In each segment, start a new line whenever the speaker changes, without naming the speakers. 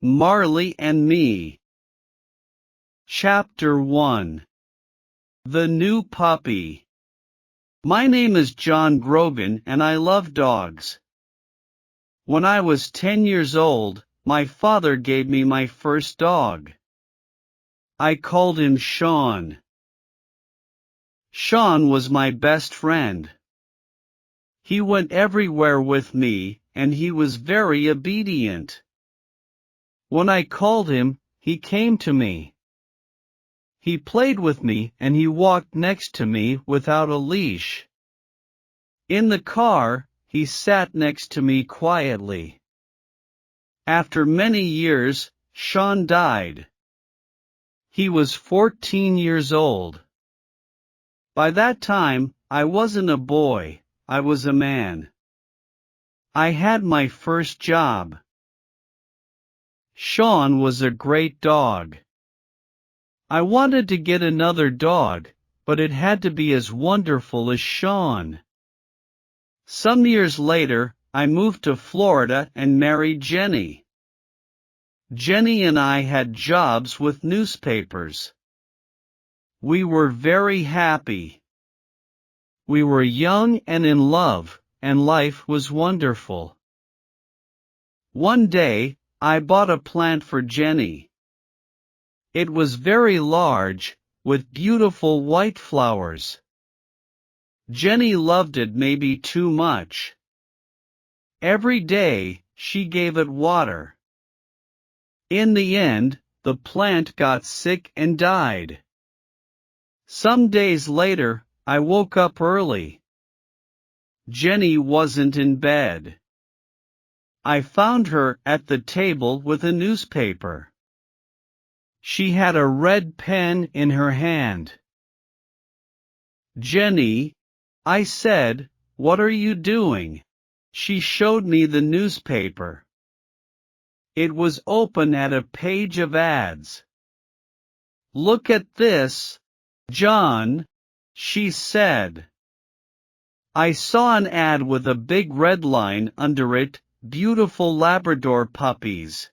Marley and Me. Chapter 1. The New Puppy. My name is John Grogan and I love dogs. When I was 10 years old, my father gave me my first dog. I called him Sean. Sean was my best friend. He went everywhere with me, and he was very obedient. When I called him, he came to me. He played with me and he walked next to me without a leash. In the car, he sat next to me quietly. After many years, Sean died. He was 14 years old. By that time, I wasn't a boy, I was a man. I had my first job. Sean was a great dog. I wanted to get another dog, but it had to be as wonderful as Sean. Some years later, I moved to Florida and married Jenny. Jenny and I had jobs with newspapers. We were very happy. We were young and in love, and life was wonderful. One day, I bought a plant for Jenny. It was very large, with beautiful white flowers. Jenny loved it maybe too much. Every day, she gave it water. In the end, the plant got sick and died. Some days later, I woke up early. Jenny wasn't in bed. I found her at the table with a newspaper. She had a red pen in her hand. "Jenny," I said, "what are you doing?" She showed me the newspaper. It was open at a page of ads. "Look at this, John," she said. I saw an ad with a big red line under it, "Beautiful Labrador puppies.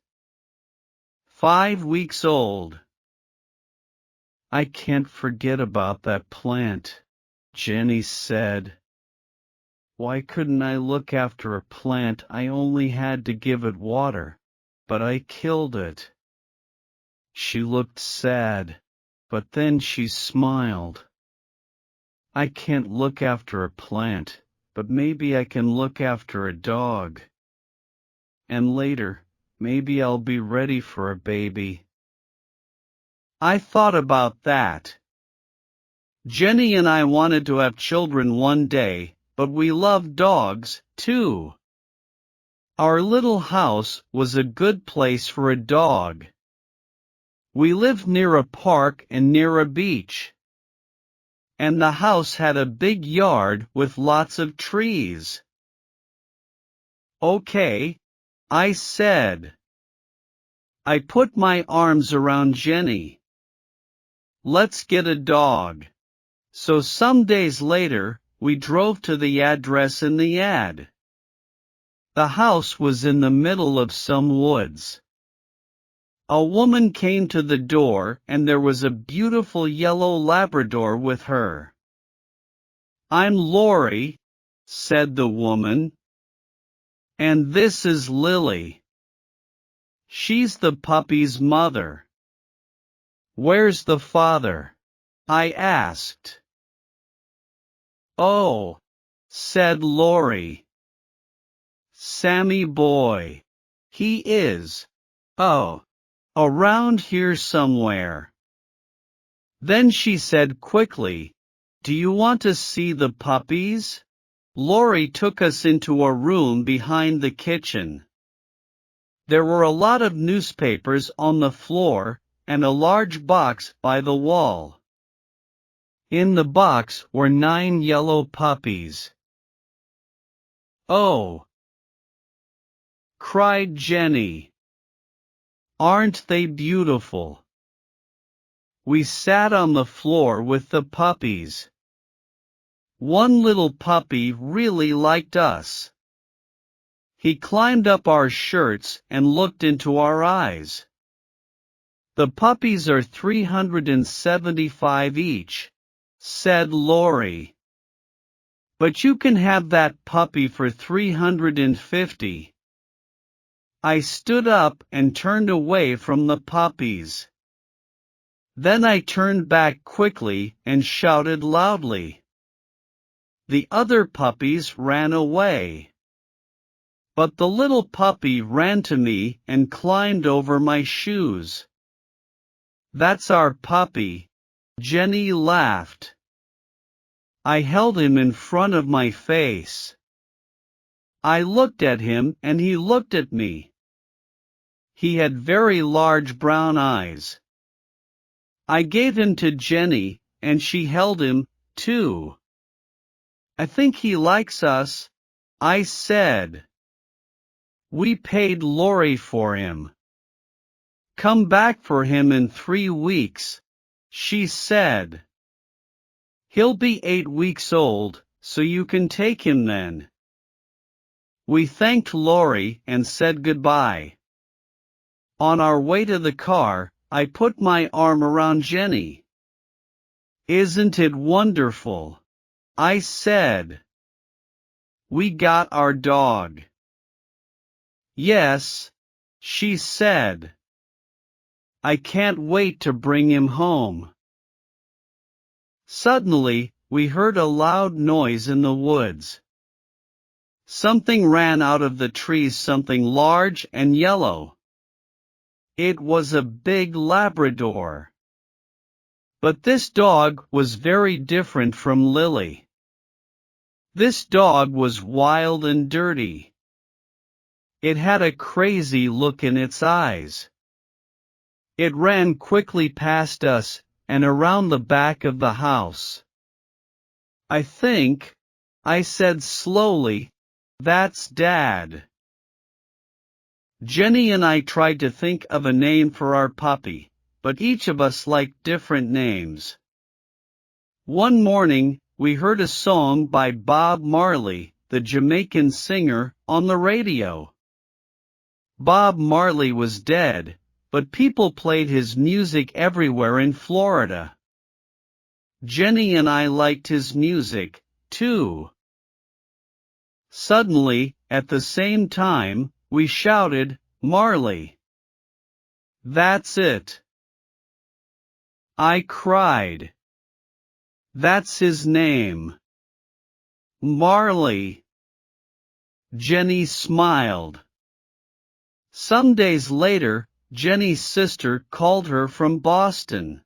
5 weeks old." "I can't forget about that plant," Jenny said. "Why couldn't I look after a plant? I only had to give it water, but I killed it." She looked sad, but then she smiled. "I can't look after a plant, but maybe I can look after a dog. And later, maybe I'll be ready for a baby." I thought about that. Jenny and I wanted to have children one day, but we loved dogs, too. Our little house was a good place for a dog. We lived near a park and near a beach. And the house had a big yard with lots of trees. "Okay," I said. I put my arms around Jenny. "Let's get a dog." So some days later, we drove to the address in the ad. The house was in the middle of some woods. A woman came to the door and there was a beautiful yellow Labrador with her. "I'm Lori," said the woman. "And this is Lily. She's the puppy's mother." "Where's the father?" I asked. "Oh," said Lori. "Sammy boy. He is. Oh, around here somewhere." Then she said quickly, "Do you want to see the puppies?" Lori took us into a room behind the kitchen. There were a lot of newspapers on the floor, and a large box by the wall. In the box were 9 yellow puppies. "Oh!" cried Jenny. "Aren't they beautiful?" We sat on the floor with the puppies. One little puppy really liked us. He climbed up our shirts and looked into our eyes. The puppies are $375 each, said Lori. But you can have that puppy for $350. I stood up and turned away from the puppies. Then I turned back quickly and shouted loudly. The other puppies ran away. But the little puppy ran to me and climbed over my shoes. That's our puppy, Jenny laughed. I held him in front of my face. I looked at him and he looked at me. He had very large brown eyes. I gave him to Jenny, and she held him, too. I think he likes us, I said. We paid Lori for him. Come back for him in 3 weeks, she said. He'll be 8 weeks old, so you can take him then. We thanked Lori and said goodbye. On our way to the car, I put my arm around Jenny. Isn't it wonderful? I said. We got our dog. Yes, she said. I can't wait to bring him home. Suddenly, we heard a loud noise in the woods. Something ran out of the trees, something large and yellow. It was a big Labrador. But this dog was very different from Lily. This dog was wild and dirty. It had a crazy look in its eyes. It ran quickly past us and around the back of the house. I think, I said slowly, that's Dad. Jenny and I tried to think of a name for our puppy, but each of us liked different names. One morning, we heard a song by Bob Marley, the Jamaican singer, on the radio. Bob Marley was dead, but people played his music everywhere in Florida. Jenny and I liked his music, too. Suddenly, at the same time, we shouted, Marley. That's it. I cried. That's his name. Marley. Jenny smiled. Some days later, Jenny's sister called her from Boston.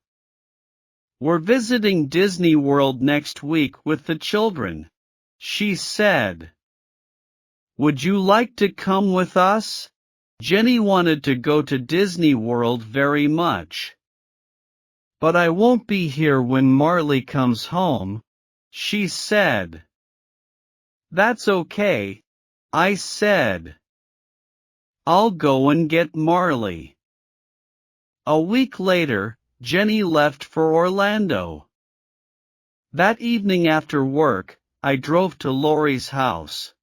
We're visiting Disney World next week with the children, she said. Would you like to come with us? Jenny wanted to go to Disney World very much. But I won't be here when Marley comes home, she said. That's okay, I said. I'll go and get Marley. A week later, Jenny left for Orlando. That evening after work, I drove to Lori's house.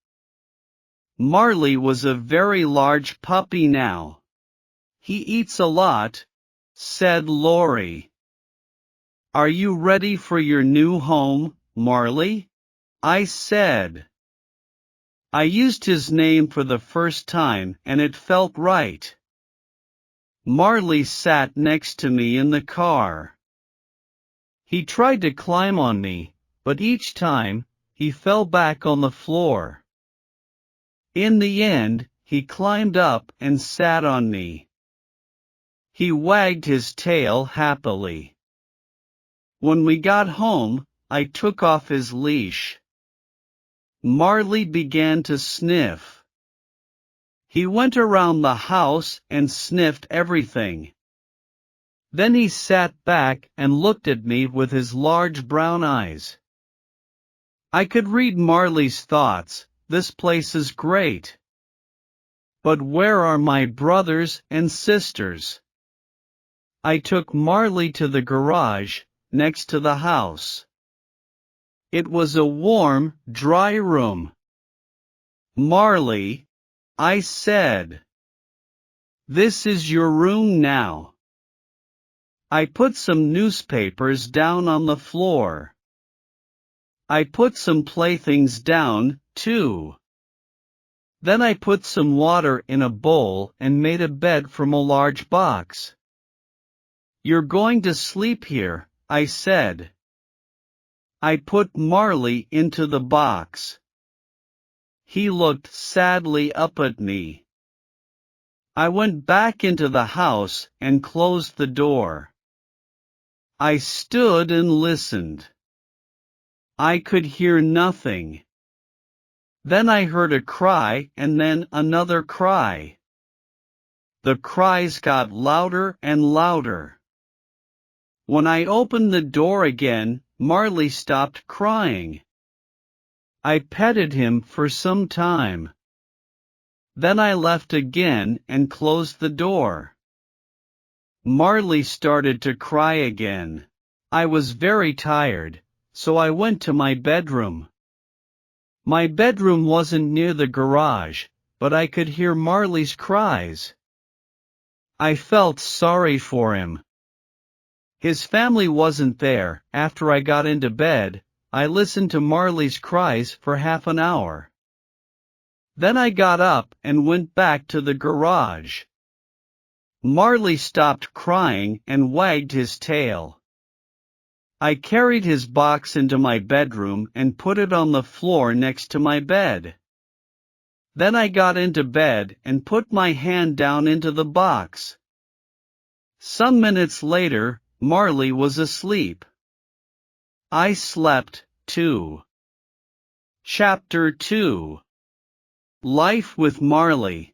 Marley was a very large puppy now. He eats a lot, said Lori. Are you ready for your new home, Marley? I said. I used his name for the first time and it felt right. Marley sat next to me in the car. He tried to climb on me, but each time, he fell back on the floor. In the end, he climbed up and sat on me. He wagged his tail happily. When we got home, I took off his leash. Marley began to sniff. He went around the house and sniffed everything. Then he sat back and looked at me with his large brown eyes. I could read Marley's thoughts. This place is great. But where are my brothers and sisters? I took Marley to the garage, next to the house. It was a warm, dry room. Marley, I said. This is your room now. I put some newspapers down on the floor. I put some playthings down, too. Then I put some water in a bowl and made a bed from a large box. You're going to sleep here, I said. I put Marley into the box. He looked sadly up at me. I went back into the house and closed the door. I stood and listened. I could hear nothing. Then I heard a cry and then another cry. The cries got louder and louder. When I opened the door again, Marley stopped crying. I petted him for some time. Then I left again and closed the door. Marley started to cry again. I was very tired, so I went to my bedroom. My bedroom wasn't near the garage, but I could hear Marley's cries. I felt sorry for him. His family wasn't there. After I got into bed, I listened to Marley's cries for half an hour. Then I got up and went back to the garage. Marley stopped crying and wagged his tail. I carried his box into my bedroom and put it on the floor next to my bed. Then I got into bed and put my hand down into the box. Some minutes later, Marley was asleep. I slept, too. Chapter 2. Life with Marley.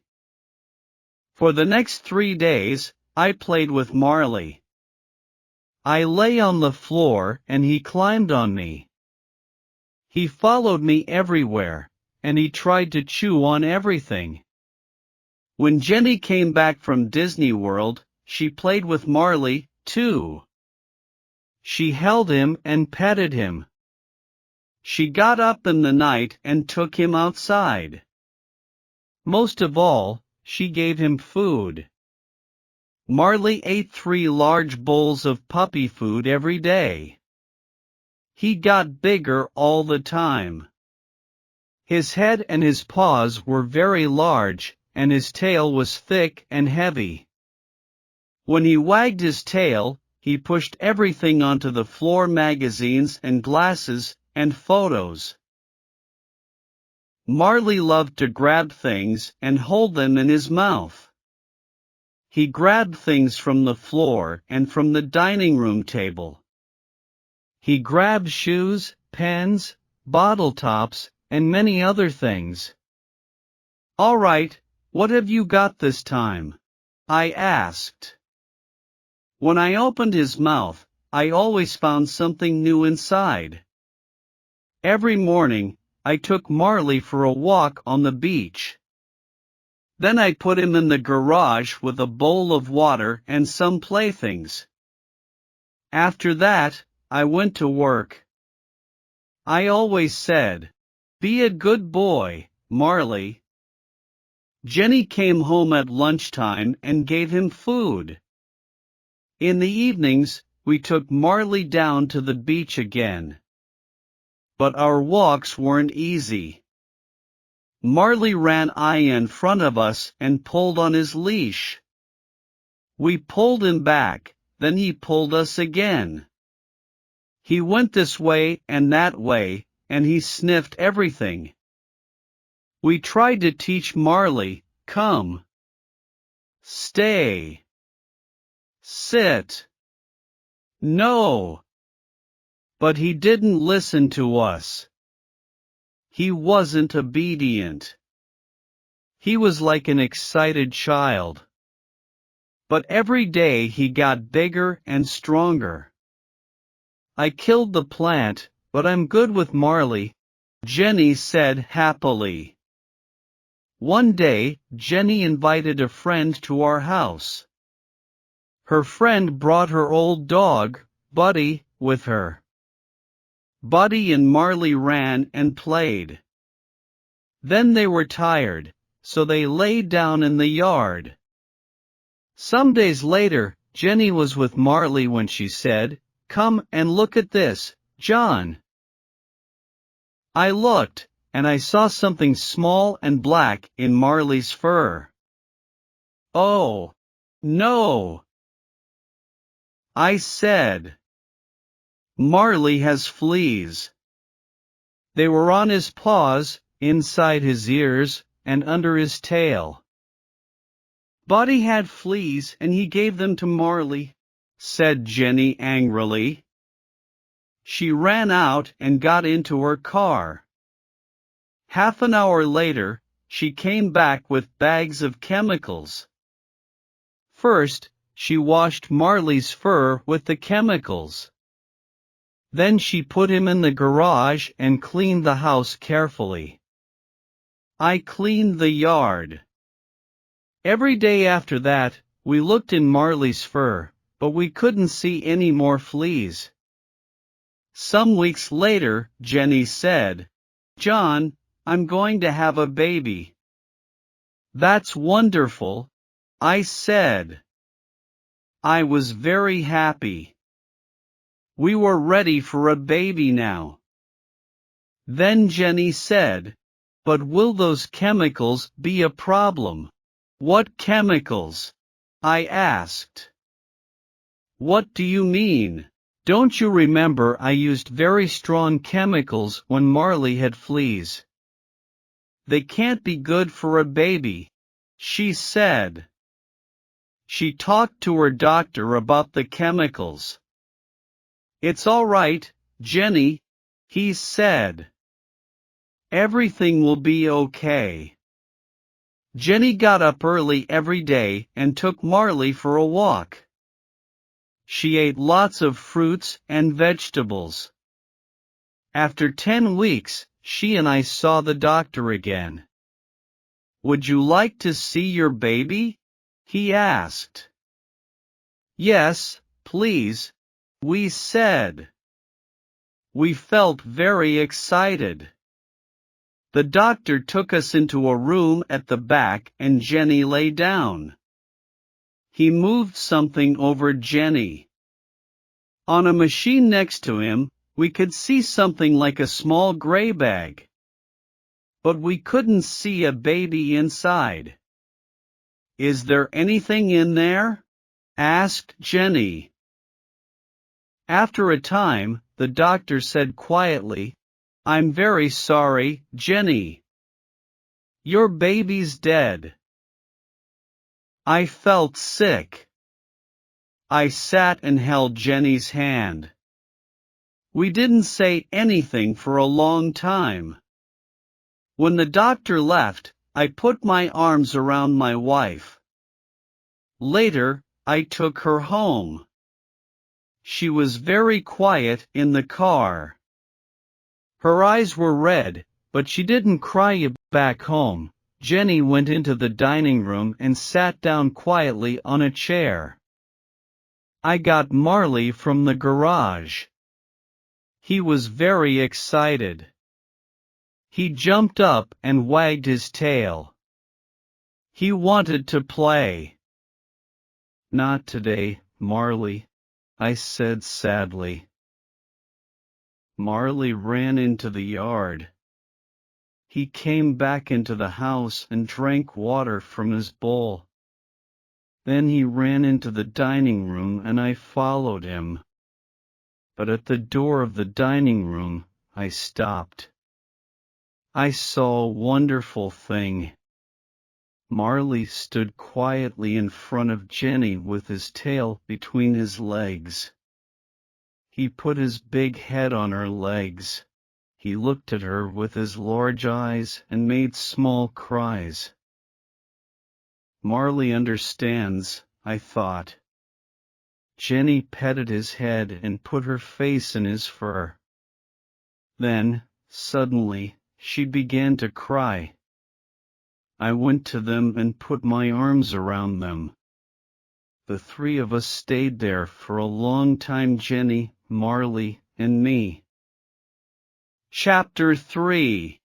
For the next 3 days, I played with Marley. I lay on the floor and he climbed on me. He followed me everywhere, and he tried to chew on everything. When Jenny came back from Disney World, she played with Marley, too. She held him and petted him. She got up in the night and took him outside. Most of all, she gave him food. Marley ate 3 large bowls of puppy food every day. He got bigger all the time. His head and his paws were very large, and his tail was thick and heavy. When he wagged his tail, he pushed everything onto the floor: magazines and glasses and photos. Marley loved to grab things and hold them in his mouth. He grabbed things from the floor and from the dining room table. He grabbed shoes, pens, bottle tops, and many other things. "All right, what have you got this time?" I asked. When I opened his mouth, I always found something new inside. Every morning, I took Marley for a walk on the beach. Then I put him in the garage with a bowl of water and some playthings. After that, I went to work. I always said, "Be a good boy, Marley." Jenny came home at lunchtime and gave him food. In the evenings, we took Marley down to the beach again. But our walks weren't easy. Marley ran in front of us and pulled on his leash. We pulled him back, then he pulled us again. He went this way and that way, and he sniffed everything. We tried to teach Marley, "Come. Stay. Sit. No." But he didn't listen to us. He wasn't obedient. He was like an excited child. But every day he got bigger and stronger. "I killed the plant, but I'm good with Marley," Jenny said happily. One day, Jenny invited a friend to our house. Her friend brought her old dog, Buddy, with her. Buddy and Marley ran and played. Then they were tired, so they lay down in the yard. Some days later, Jenny was with Marley when she said, "Come and look at this, John." I looked, and I saw something small and black in Marley's fur. "Oh, no," I said. "Marley has fleas." They were on his paws, inside his ears, and under his tail. "Buddy had fleas and he gave them to Marley," said Jenny angrily. She ran out and got into her car. Half an hour later, she came back with bags of chemicals. First, she washed Marley's fur with the chemicals. Then she put him in the garage and cleaned the house carefully. I cleaned the yard. Every day after that, we looked in Marley's fur, but we couldn't see any more fleas. Some weeks later, Jenny said, "John, I'm going to have a baby." "That's wonderful," I said. I was very happy. We were ready for a baby now. Then Jenny said, "But will those chemicals be a problem?" "What chemicals?" I asked. "What do you mean? Don't you remember I used very strong chemicals when Marley had fleas?" "They can't be good for a baby," she said. She talked to her doctor about the chemicals. "It's all right, Jenny," he said. "Everything will be okay." Jenny got up early every day and took Marley for a walk. She ate lots of fruits and vegetables. After 10 weeks, she and I saw the doctor again. "Would you like to see your baby?" he asked. "Yes, please," we said. We felt very excited. The doctor took us into a room at the back and Jenny lay down. He moved something over Jenny. On a machine next to him, we could see something like a small gray bag. But we couldn't see a baby inside. "Is there anything in there?" asked Jenny. After a time, the doctor said quietly, "I'm very sorry, Jenny. Your baby's dead." I felt sick. I sat and held Jenny's hand. We didn't say anything for a long time. When the doctor left, I put my arms around my wife. Later, I took her home. She was very quiet in the car. Her eyes were red, but she didn't cry. Back home, Jenny went into the dining room and sat down quietly on a chair. I got Marley from the garage. He was very excited. He jumped up and wagged his tail. He wanted to play. "Not today, Marley," I said sadly. Marley ran into the yard. He came back into the house and drank water from his bowl. Then he ran into the dining room and I followed him. But at the door of the dining room, I stopped. I saw a wonderful thing. Marley stood quietly in front of Jenny with his tail between his legs. He put his big head on her legs. He looked at her with his large eyes and made small cries. Marley understands, I thought. Jenny petted his head and put her face in his fur. Then, suddenly, she began to cry. I went to them and put my arms around them. The three of us stayed there for a long time, Jenny, Marley, and me. Chapter 3.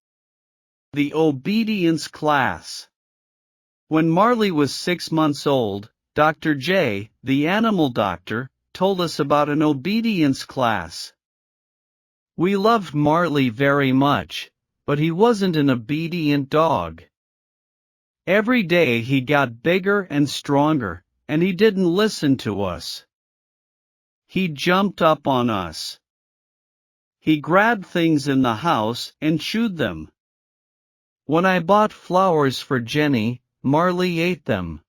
The Obedience Class. When Marley was 6 months old, Dr. J, the animal doctor, told us about an obedience class. We loved Marley very much, but he wasn't an obedient dog. Every day he got bigger and stronger, and he didn't listen to us. He jumped up on us. He grabbed things in the house and chewed them. When I bought flowers for Jenny, Marley ate them.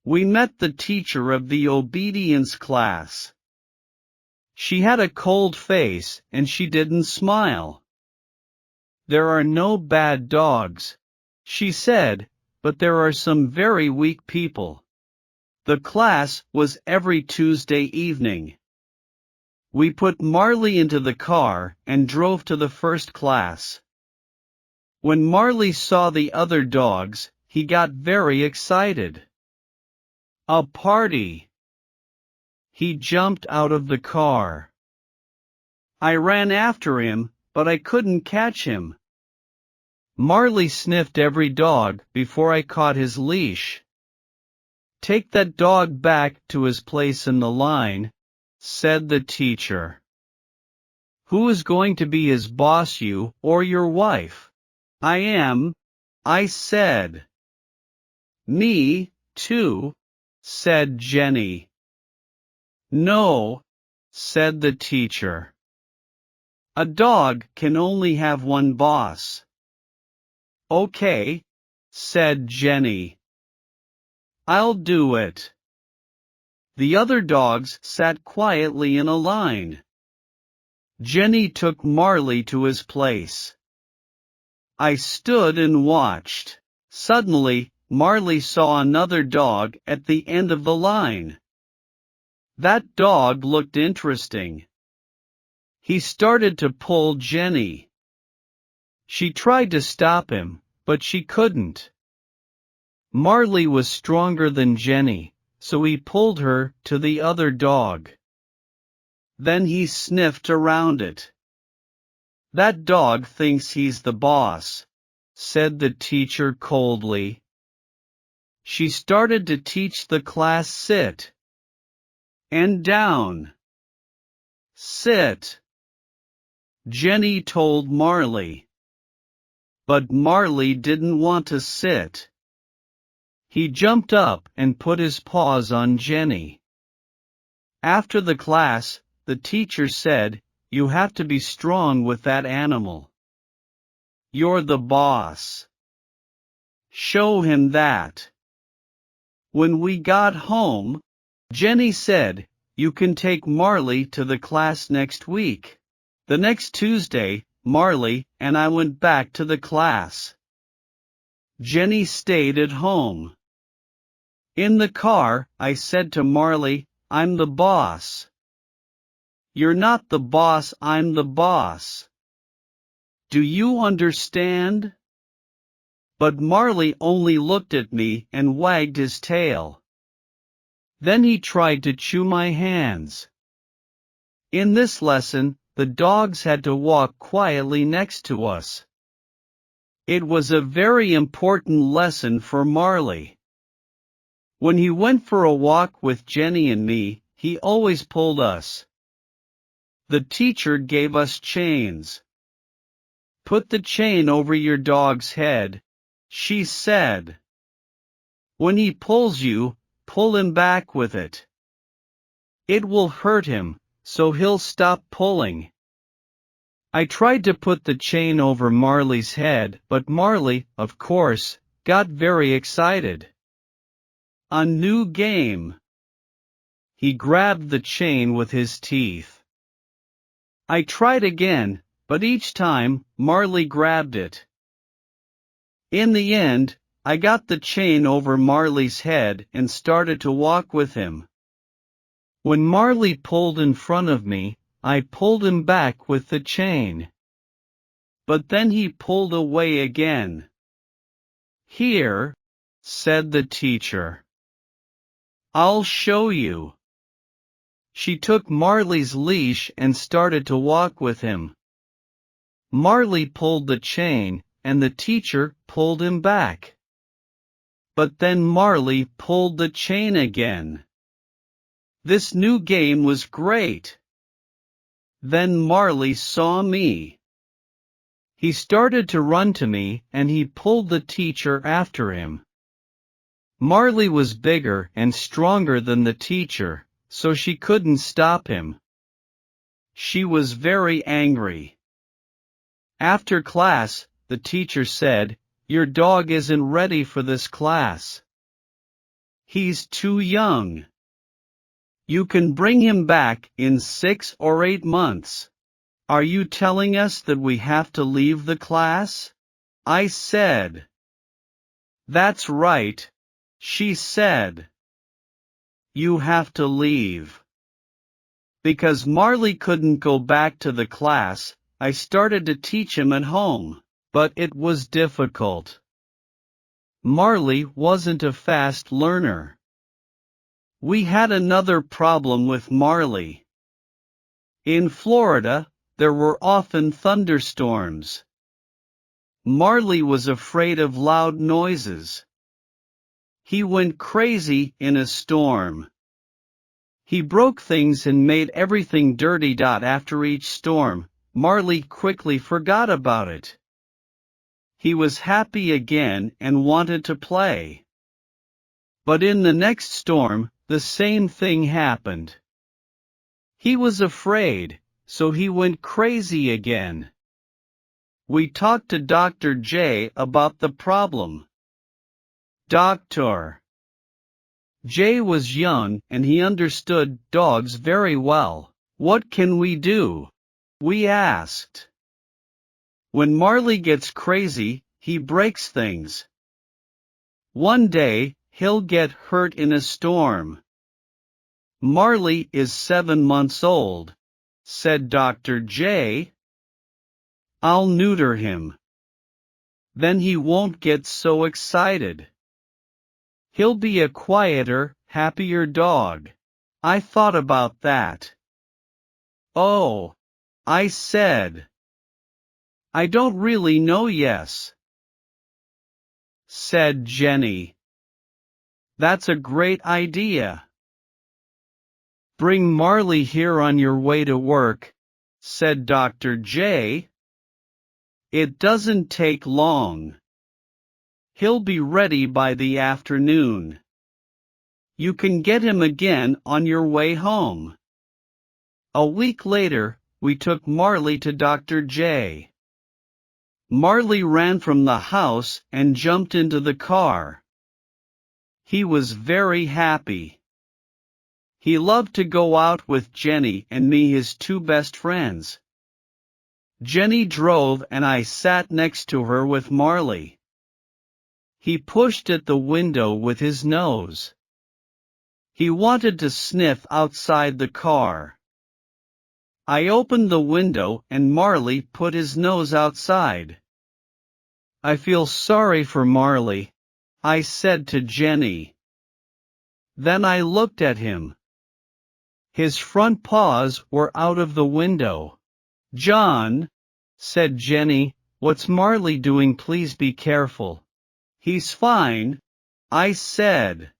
We met the teacher of the obedience class. She had a cold face and she didn't smile. There are no bad dogs, she said, but there are some very weak people. The class was every Tuesday evening. We put Marley into the car and drove to the first class. When Marley saw the other dogs, he got very excited. A party! He jumped out of the car. I ran after him, but I couldn't catch him. Marley sniffed every dog before I caught his leash. "Take that dog back to his place in the line," said the teacher. "Who is going to be his boss, you or your wife?" "I am," I said. "Me, too," said Jenny. "No," said the teacher. "A dog can only have one boss." "Okay," said Jenny. "I'll do it." The other dogs sat quietly in a line. Jenny took Marley to his place. I stood and watched. Suddenly, Marley saw another dog at the end of the line. That dog looked interesting. He started to pull Jenny. She tried to stop him, but she couldn't. Marley was stronger than Jenny, so he pulled her to the other dog. Then he sniffed around it. "That dog thinks he's the boss," said the teacher coldly. She started to teach the class sit and down. Sit, Jenny told Marley. But Marley didn't want to sit. He jumped up and put his paws on Jenny. After the class, the teacher said, "You have to be strong with that animal. You're the boss. Show him that." When we got home, Jenny said, "You can take Marley to the class next week." The next Tuesday, Marley and I went back to the class. Jenny stayed at home. In the car, I said to Marley, "I'm the boss." "You're not the boss, I'm the boss. Do you understand?" But Marley only looked at me and wagged his tail. Then he tried to chew my hands. In this lesson, the dogs had to walk quietly next to us. It was a very important lesson for Marley. When he went for a walk with Jenny and me, he always pulled us. The teacher gave us chains. "Put the chain over your dog's head," she said. "When he pulls you, pull him back with it. It will hurt him, so he'll stop pulling." I tried to put the chain over Marley's head, but Marley, of course, got very excited. A new game. He grabbed the chain with his teeth. I tried again, but each time, Marley grabbed it. In the end, I got the chain over Marley's head and started to walk with him. When Marley pulled in front of me, I pulled him back with the chain. But then he pulled away again. "Here," said the teacher. "I'll show you." She took Marley's leash and started to walk with him. Marley pulled the chain, and the teacher pulled him back. But then Marley pulled the chain again. This new game was great. Then Marley saw me. He started to run to me and he pulled the teacher after him. Marley was bigger and stronger than the teacher, so she couldn't stop him. She was very angry. After class, the teacher said, "Your dog isn't ready for this class. He's too young. You can bring him back in 6 or 8 months. Are you telling us that we have to leave the class?" I said. "That's right," she said. "You have to leave." Because Marley couldn't go back to the class, I started to teach him at home, but it was difficult. Marley wasn't a fast learner. We had another problem with Marley. In Florida, there were often thunderstorms. Marley was afraid of loud noises. He went crazy in a storm. He broke things and made everything dirty. After each storm, Marley quickly forgot about it. He was happy again and wanted to play. But in the next storm, the same thing happened. He was afraid, so he went crazy again. We talked to Dr. J about the problem. Dr. J was young and he understood dogs very well. "What can we do?" we asked. "When Marley gets crazy, he breaks things. One day, he'll get hurt in a storm." "Marley is 7 months old," said Dr. J. "I'll neuter him. Then he won't get so excited. He'll be a quieter, happier dog." I thought about that. "Oh," I said. "I don't really know." "Yes," said Jenny. "That's a great idea. Bring Marley here on your way to work," said Dr. J. "It doesn't take long. He'll be ready by the afternoon. You can get him again on your way home." A week later, we took Marley to Dr. J. Marley ran from the house and jumped into the car. He was very happy. He loved to go out with Jenny and me, his 2 best friends. Jenny drove and I sat next to her with Marley. He pushed at the window with his nose. He wanted to sniff outside the car. I opened the window and Marley put his nose outside. "I feel sorry for Marley," I said to Jenny. Then I looked at him. His front paws were out of the window. "John," said Jenny, "what's Marley doing? Please be careful." "He's fine," I said.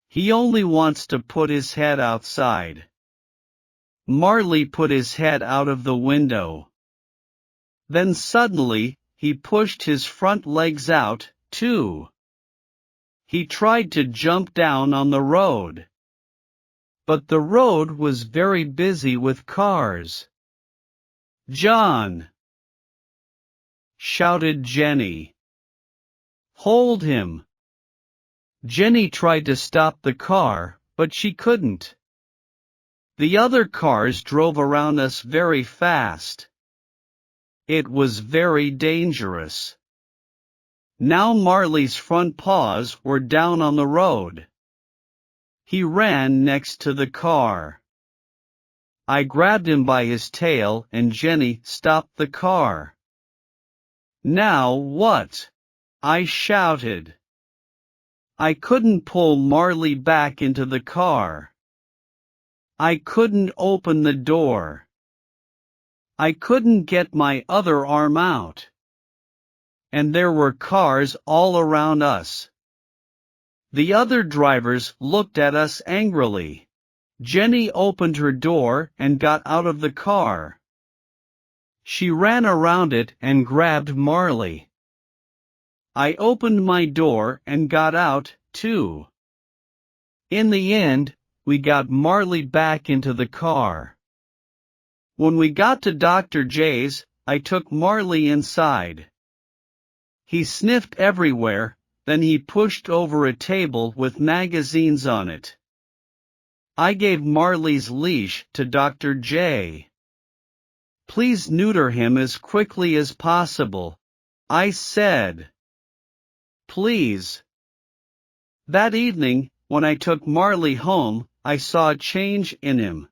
"He only wants to put his head outside." Marley put his head out of the window. Then suddenly, he pushed his front legs out, too. He tried to jump down on the road. But the road was very busy with cars. "John!" shouted Jenny. "Hold him!" Jenny tried to stop the car, but she couldn't. The other cars drove around us very fast. It was very dangerous. Now Marley's front paws were down on the road. He ran next to the car. I grabbed him by his tail and Jenny stopped the car. "Now what?" I shouted. I couldn't pull Marley back into the car. I couldn't open the door. I couldn't get my other arm out. And there were cars all around us. The other drivers looked at us angrily. Jenny opened her door and got out of the car. She ran around it and grabbed Marley. I opened my door and got out, too. In the end, we got Marley back into the car. When we got to Dr. J's, I took Marley inside. He sniffed everywhere, then he pushed over a table with magazines on it. I gave Marley's leash to Dr. J. Please neuter him as quickly as possible, I said. Please. That evening, when I took Marley home, I saw a change in him.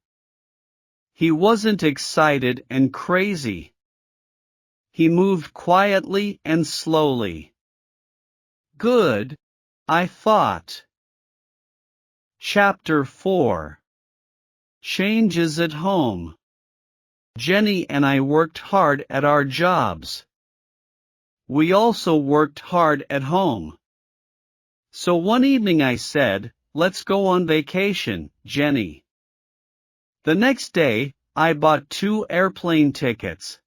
He wasn't excited and crazy. He moved quietly and slowly. Good, I thought. Chapter 4. Changes at Home. Jenny and I worked hard at our jobs. We also worked hard at home. So one evening I said, "Let's go on vacation, Jenny." The next day, I bought 2 airplane tickets.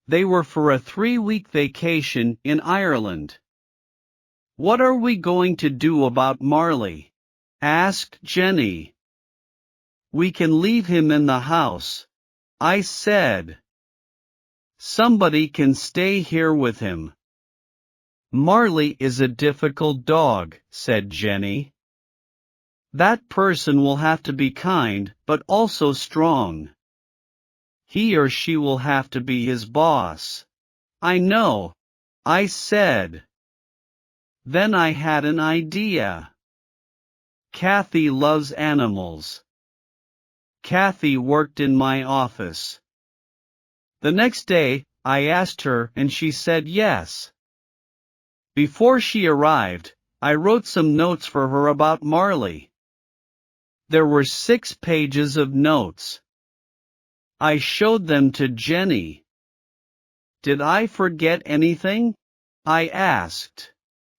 They were for a 3-week vacation in Ireland. "What are we going to do about Marley?" asked Jenny. "We can leave him in the house," I said. "Somebody can stay here with him." "Marley is a difficult dog," said Jenny. "That person will have to be kind but also strong. He or she will have to be his boss." "I know," I said. Then I had an idea. Kathy loves animals. Kathy worked in my office. The next day, I asked her and she said yes. Before she arrived, I wrote some notes for her about Marley. There were 6 pages of notes. I showed them to Jenny. "Did I forget anything?" I asked.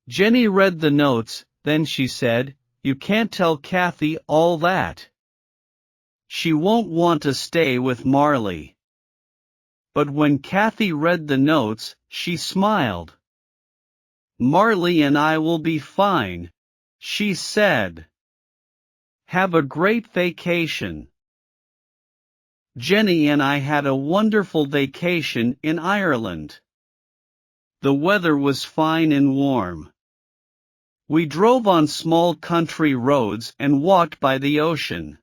Jenny read the notes, then she said, "You can't tell Kathy all that. She won't want to stay with Marley." But when Kathy read the notes, she smiled. "Marley and I will be fine," she said. "Have a great vacation." Jenny and I had a wonderful vacation in Ireland. The weather was fine and warm. We drove on small country roads and walked by the ocean.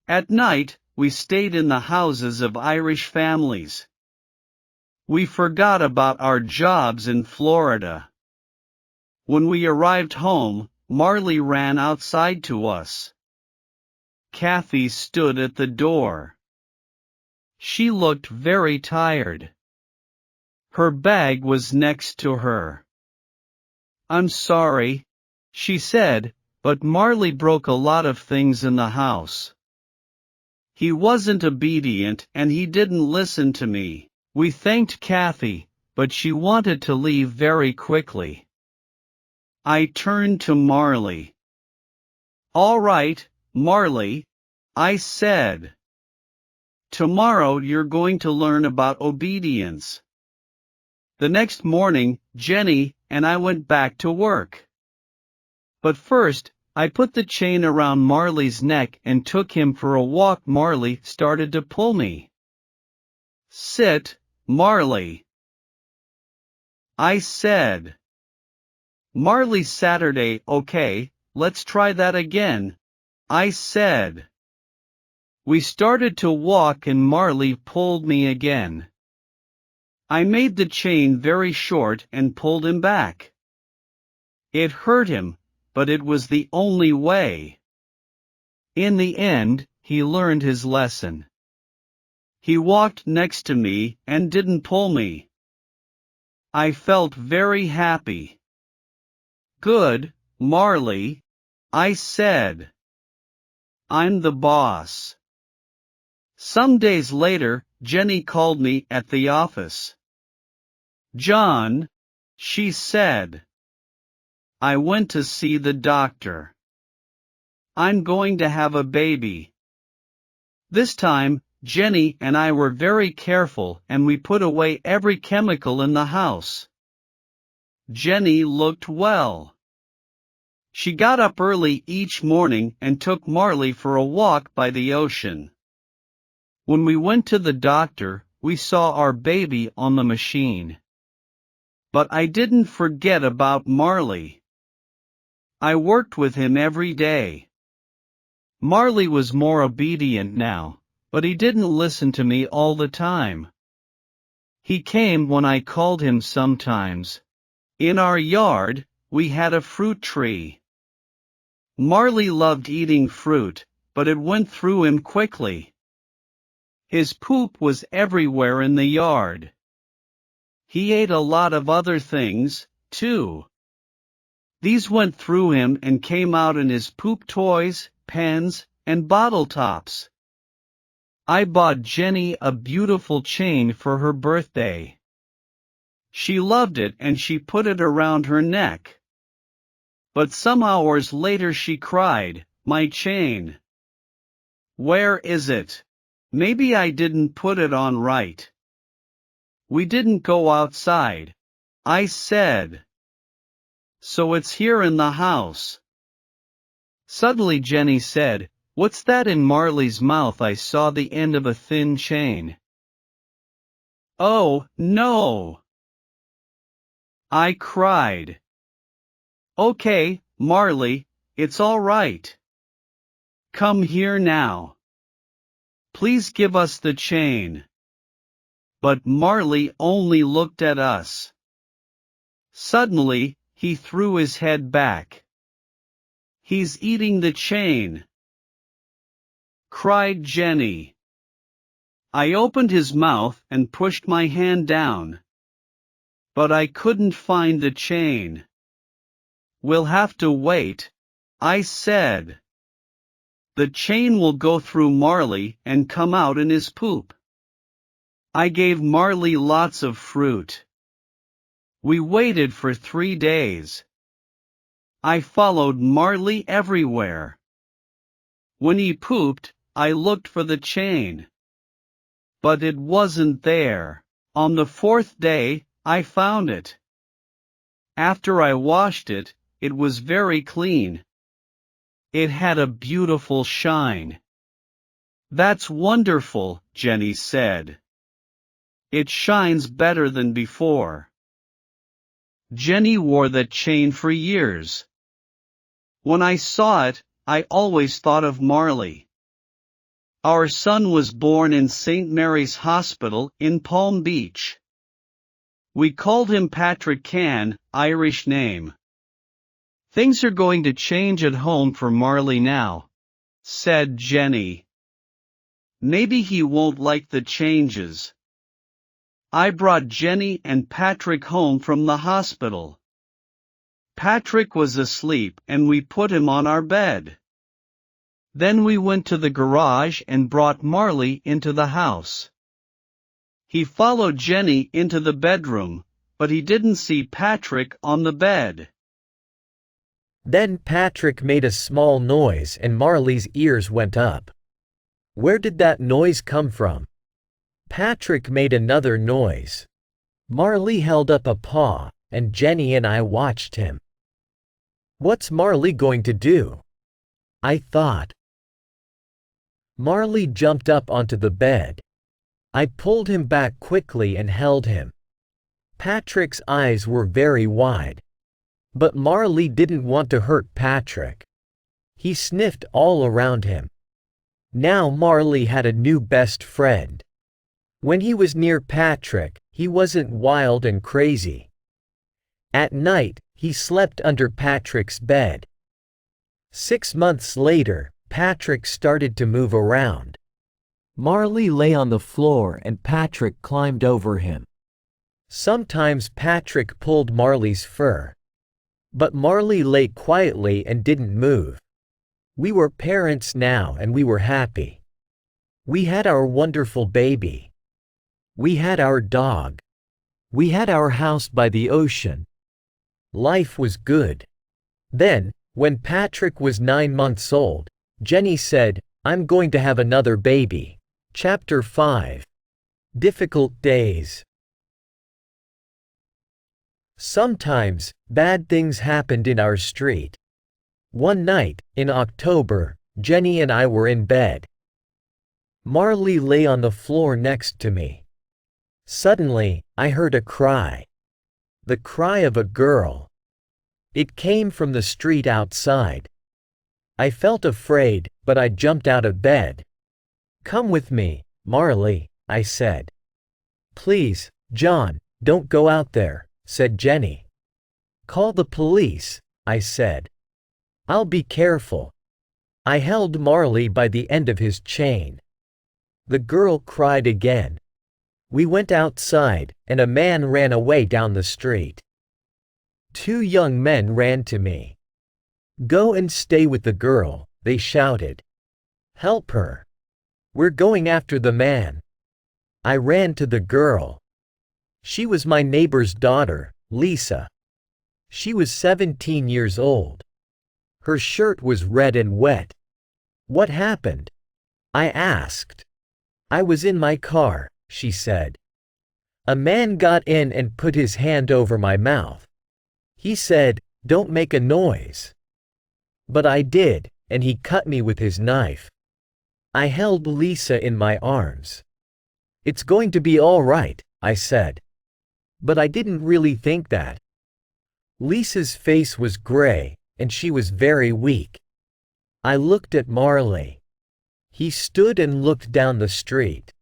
At night, we stayed in the houses of Irish families. We forgot about our jobs in Florida. When we arrived home, Marley ran outside to us. Kathy stood at the door. She looked very tired. Her bag was next to her. "I'm sorry," she said, "but Marley broke a lot of things in the house. He wasn't obedient and he didn't listen to me." We thanked Kathy, but she wanted to leave very quickly. I turned to Marley. "All right, Marley," I said. "Tomorrow you're going to learn about obedience." The next morning, Jenny and I went back to work. But first, I put the chain around Marley's neck and took him for a walk. Marley started to pull me. "Sit, Marley," I said. "Marley, Saturday, okay, let's try that again," I said. We started to walk and Marley pulled me again. I made the chain very short and pulled him back. It hurt him, but it was the only way. In the end, he learned his lesson. He walked next to me and didn't pull me. I felt very happy. "Good, Marley," I said. "I'm the boss." Some days later, Jenny called me at the office. "John," she said, I went to see the doctor. I'm going to have a baby. This time, Jenny and I were very careful and we put away every chemical in the house. Jenny looked well. She got up early each morning and took Marley for a walk by the ocean. When we went to the doctor, we saw our baby on the machine. But I didn't forget about Marley. I worked with him every day. Marley was more obedient now, but he didn't listen to me all the time. He came when I called him sometimes. In our yard, we had a fruit tree. Marley loved eating fruit, but it went through him quickly. His poop was everywhere in the yard. He ate a lot of other things, too. These went through him and came out in his poop toys, pens, and bottle tops. I bought Jenny a beautiful chain for her birthday. She loved it and she put it around her neck. But some hours later she cried, "My chain. Where is it? Maybe I didn't put it on right." "We didn't go outside," I said. "So it's here in the house." Suddenly Jenny said, "What's that in Marley's mouth?" I saw the end of a thin chain. "Oh, no!" I cried. "Okay, Marley, it's all right. Come here now. Please give us the chain." But Marley only looked at us. Suddenly, he threw his head back. "He's eating the chain!" cried Jenny. I opened his mouth and pushed my hand down. But I couldn't find the chain. "We'll have to wait," I said. "The chain will go through Marley and come out in his poop." I gave Marley lots of fruit. We waited for 3 days. I followed Marley everywhere. When he pooped, I looked for the chain. But it wasn't there. On the 4th day, I found it. After I washed it, it was very clean. It had a beautiful shine. "That's wonderful," Jenny said. "It shines better than before." Jenny wore that chain for years. When I saw it, I always thought of Marley. Our son was born in St. Mary's Hospital in Palm Beach. We called him Patrick Can, Irish name. "Things are going to change at home for Marley now," said Jenny. "Maybe he won't like the changes." I brought Jenny and Patrick home from the hospital. Patrick was asleep and we put him on our bed. Then we went to the garage and brought Marley into the house. He followed Jenny into the bedroom, but he didn't see Patrick on the bed.
Then Patrick made a small noise and Marley's ears went up. Where did that noise come from? Patrick made another noise. Marley held up a paw, and Jenny and I watched him. What's Marley going to do? I thought. Marley jumped up onto the bed. I pulled him back quickly and held him. Patrick's eyes were very wide. But Marley didn't want to hurt Patrick. He sniffed all around him. Now Marley had a new best friend. When he was near Patrick, he wasn't wild and crazy. At night, he slept under Patrick's bed. 6 months later, Patrick started to move around. Marley lay on the floor and Patrick climbed over him. Sometimes Patrick pulled Marley's fur. But Marley lay quietly and didn't move. We were parents now and we were happy. We had our wonderful baby. We had our dog. We had our house by the ocean. Life was good. Then, when Patrick was 9 months old, Jenny said, "I'm going to have another baby." Chapter 5. Difficult Days. Sometimes, bad things happened in our street. One night, in October, Jenny and I were in bed. Marley lay on the floor next to me. Suddenly, I heard a cry. The cry of a girl. It came from the street outside. I felt afraid, but I jumped out of bed. "Come with me, Marley," I said. "Please, John, don't go out there," said Jenny. "Call the police," I said. "I'll be careful." I held Marley by the end of his chain. The girl cried again. We went outside, and a man ran away down the street. 2 young men ran to me. "Go and stay with the girl," they shouted. "Help her. We're going after the man." I ran to the girl. She was my neighbor's daughter, Lisa. She was 17 years old. Her shirt was red and wet. "What happened?" I asked. "I was in my car," she said. "A man got in and put his hand over my mouth. He said, 'Don't make a noise.' But I did, and he cut me with his knife." I held Lisa in my arms. "It's going to be all right," I said. But I didn't really think that. Lisa's face was gray, and she was very weak. I looked at Marley. He stood and looked down the street.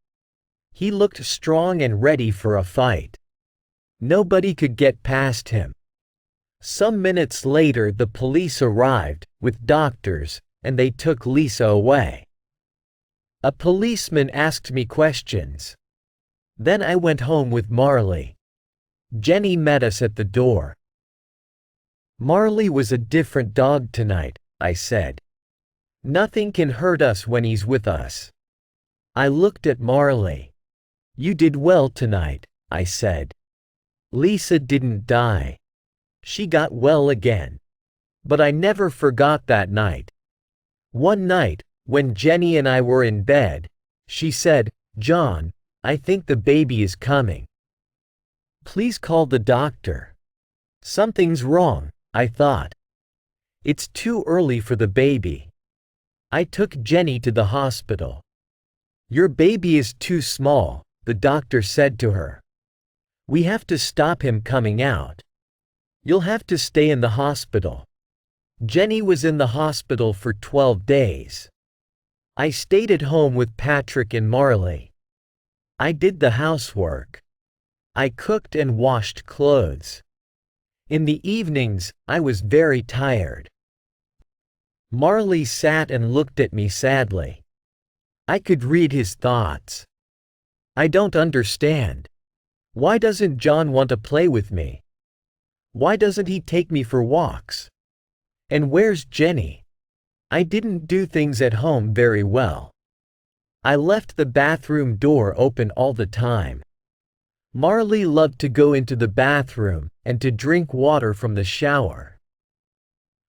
He looked strong and ready for a fight. Nobody could get past him. Some minutes later the police arrived, with doctors, and they took Lisa away. A policeman asked me questions. Then I went home with Marley. Jenny met us at the door. "Marley was a different dog tonight," I said. "Nothing can hurt us when he's with us." I looked at Marley. "You did well tonight," I said. "Lisa didn't die. She got well again. But I never forgot that night." One night, when Jenny and I were in bed, she said, "John, I think the baby is coming. Please call the doctor." Something's wrong, I thought. It's too early for the baby. I took Jenny to the hospital. "Your baby is too small," the doctor said to her. "We have to stop him coming out. You'll have to stay in the hospital." Jenny was in the hospital for 12 days. I stayed at home with Patrick and Marley. I did the housework. I cooked and washed clothes. In the evenings, I was very tired. Marley sat and looked at me sadly. I could read his thoughts. "I don't understand. Why doesn't John want to play with me? Why doesn't he take me for walks? And where's Jenny? I didn't do things at home very well. I left the bathroom door open all the time. Marley loved to go into the bathroom and to drink water from the shower."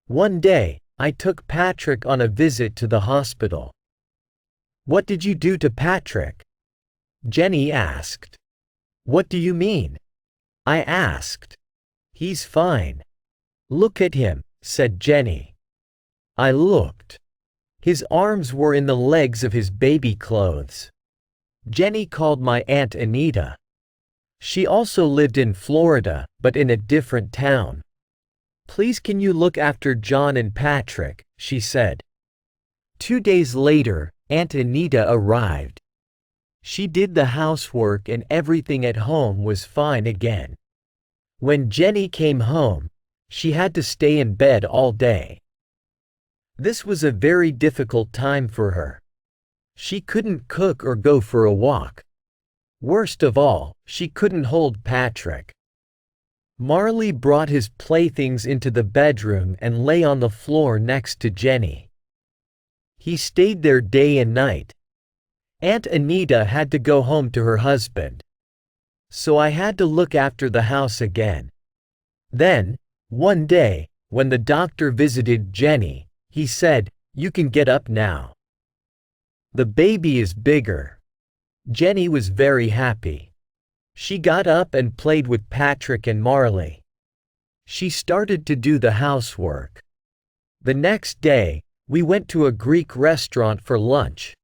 One day, I took Patrick on a visit to the hospital. "What did you do to Patrick?" Jenny asked. "What do you mean?" I asked. "He's fine. Look at him," said Jenny. I looked. His arms were in the legs of his baby clothes. Jenny called my Aunt Anita. She also lived in Florida, but in a different town. "Please can you look after John and Patrick," she said. 2 days later, Aunt Anita arrived. She did the housework and everything at home was fine again. When Jenny came home, she had to stay in bed all day. This was a very difficult time for her. She couldn't cook or go for a walk. Worst of all, she couldn't hold Patrick. Marley brought his playthings into the bedroom and lay on the floor next to Jenny. He stayed there day and night. Aunt Anita had to go home to her husband. So I had to look after the house again. Then, one day, When the doctor visited Jenny, he said, "You can get up now. The baby is bigger." Jenny was very happy. She got up and played with Patrick and Marley. She started to do the housework. The next day, we went to a Greek restaurant for lunch.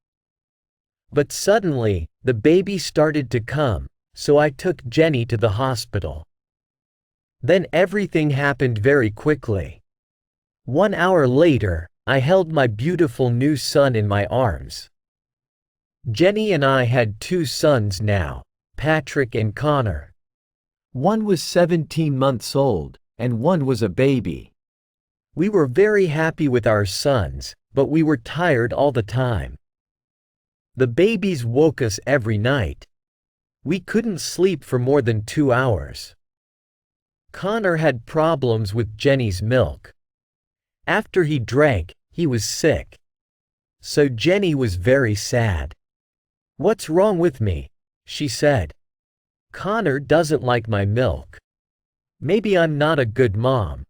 But suddenly, the baby started to come, so I took Jenny to the hospital. Then everything happened very quickly. 1 hour later, I held my beautiful new son in my arms. Jenny and I had 2 sons now, Patrick and Connor. One was 17 months old, and one was a baby. We were very happy with our sons, but we were tired all the time. The babies woke us every night. We couldn't sleep for more than 2 hours. Connor had problems with Jenny's milk. After he drank, he was sick. So Jenny was very sad. "What's wrong with me?" she said. "Connor doesn't like my milk. Maybe I'm not a good mom."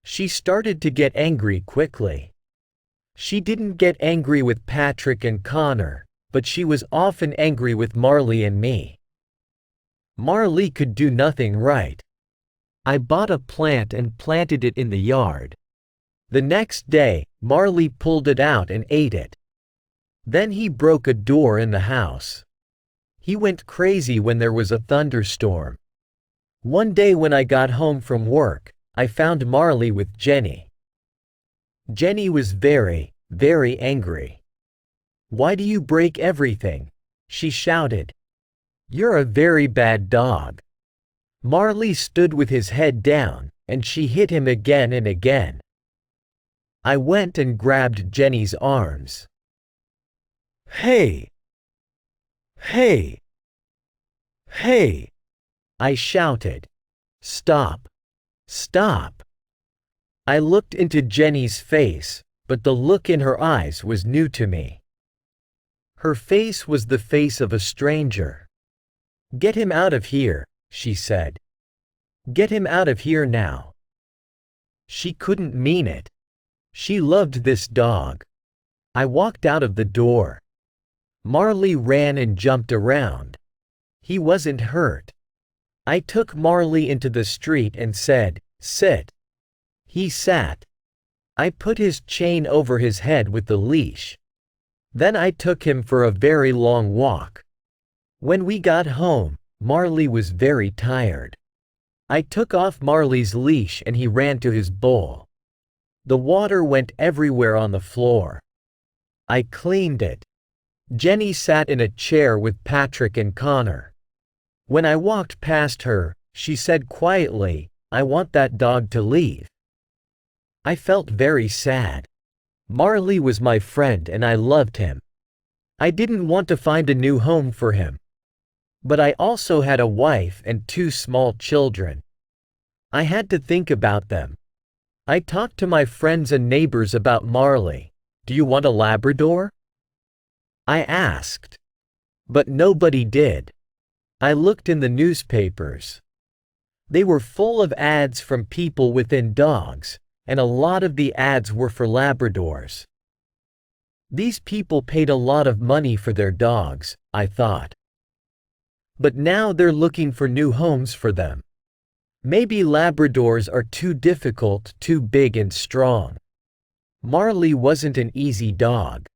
She started to get angry quickly. She didn't get angry with Patrick and Connor, but she was often angry with Marley and me. Marley could do nothing right. I bought a plant and planted it in the yard. The next day, Marley pulled it out and ate it. Then he broke a door in the house. He went crazy when there was a thunderstorm. One day when I got home from work, I found Marley with Jenny. Jenny was very, very angry. "Why do you break everything?" she shouted. "You're a very bad dog." Marley stood with his head down, and she hit him again and again. I went and grabbed Jenny's arms. "Hey! Hey! Hey!" I shouted. "Stop! Stop!" I looked into Jenny's face, but the look in her eyes was new to me. Her face was the face of a stranger. "Get him out of here," she said. "Get him out of here now." She couldn't mean it. She loved this dog. I walked out of the door. Marley ran and jumped around. He wasn't hurt. I took Marley into the street and said, "Sit." He sat. I put his chain over his head with the leash. Then I took him for a very long walk. When we got home, Marley was very tired. I took off Marley's leash and he ran to his bowl. The water went everywhere on the floor. I cleaned it. Jenny sat in a chair with Patrick and Connor. When I walked past her, she said quietly, "I want that dog to leave." I felt very sad. Marley was my friend and I loved him. I didn't want to find a new home for him. But I also had a wife and 2 small children. I had to think about them. I talked to my friends and neighbors about Marley. "Do you want a Labrador?" I asked. But nobody did. I looked in the newspapers. They were full of ads from people within dogs, and a lot of the ads were for Labradors. These people paid a lot of money for their dogs, I thought. But now they're looking for new homes for them. Maybe Labradors are too difficult, too big and strong. Marley wasn't an easy dog.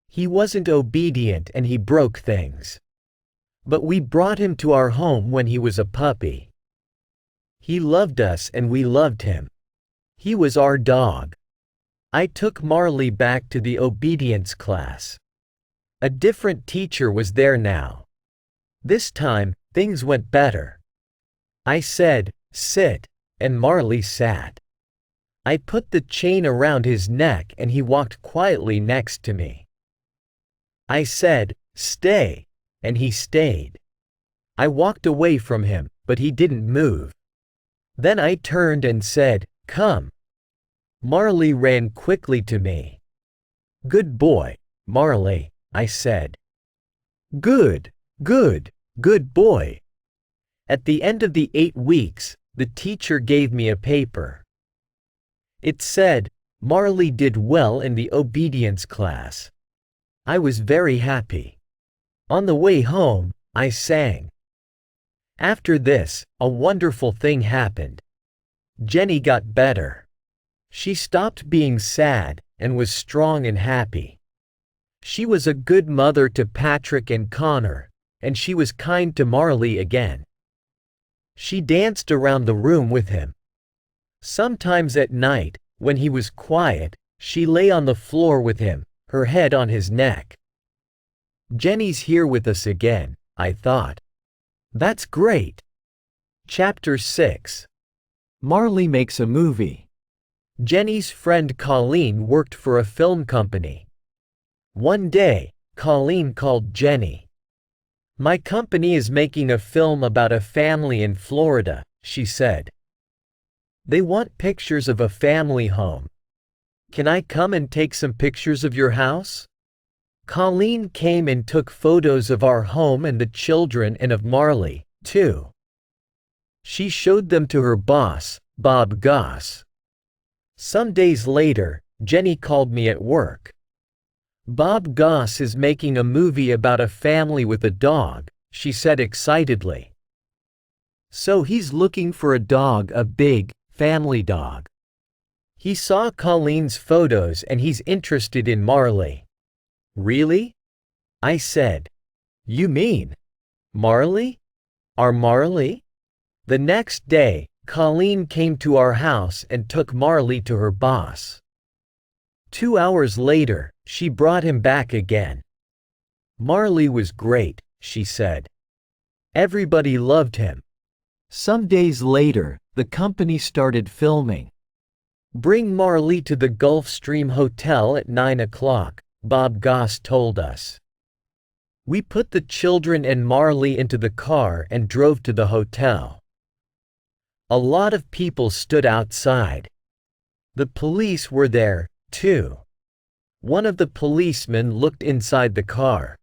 He wasn't obedient and he broke things. But we brought him to our home when he was a puppy. He loved us and we loved him. He was our dog. I took Marley back to the obedience class. A different teacher was there now. This time, things went better. I said, "Sit," and Marley sat. I put the chain around his neck and he walked quietly next to me. I said, "Stay," and he stayed. I walked away from him, but he didn't move. Then I turned and said, "Come." Marley ran quickly to me. "Good boy, Marley," I said. "Good, good, good boy." At the end of the 8 weeks, the teacher gave me a paper. It said, Marley did well in the obedience class. I was very happy. On the way home, I sang. After this, a wonderful thing happened. Jenny got better. She stopped being sad and was strong and happy. She was a good mother to Patrick and Connor, and she was kind to Marley again. She danced around the room with him. Sometimes at night, when he was quiet, she lay on the floor with him, her head on his neck. Jenny's here with us again, I thought. That's great. Chapter 6. Marley makes a movie. Jenny's friend Colleen worked for a film company. One day, Colleen called Jenny. My company is making a film about a family in Florida, she said. They want pictures of a family home. Can I come and take some pictures of your house? Colleen came and took photos of our home and the children and of Marley, too. She showed them to her boss, Bob Goss. Some days later, Jenny called me at work. Bob Goss is making a movie about a family with a dog, she said excitedly. So he's looking for a dog, a big, family dog. He saw Colleen's photos and he's interested in Marley. Really? I said. You mean Marley? Our Marley? The next day, Colleen came to our house and took Marley to her boss. 2 hours later, she brought him back again. Marley was great, she said. Everybody loved him. Some days later, the company started filming. Bring Marley to the Gulfstream Hotel at 9 o'clock, Bob Goss told us. We put the children and Marley into the car and drove to the hotel. A lot of people stood outside. The police were there, too. One of the policemen looked inside the car.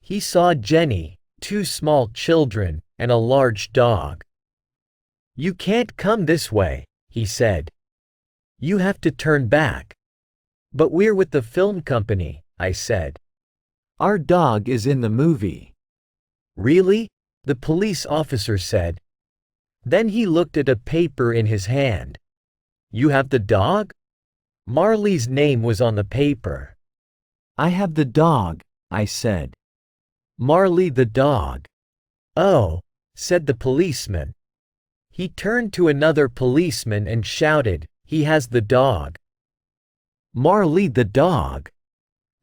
He saw Jenny, 2 small children, and a large dog. You can't come this way, he said. You have to turn back. But we're with the film company, I said. Our dog is in the movie. Really? The police officer said. Then he looked at a paper in his hand. You have the dog? Marley's name was on the paper. I have the dog, I said. Marley the dog. Oh, said the policeman. He turned to another policeman and shouted, he has the dog. Marley the dog.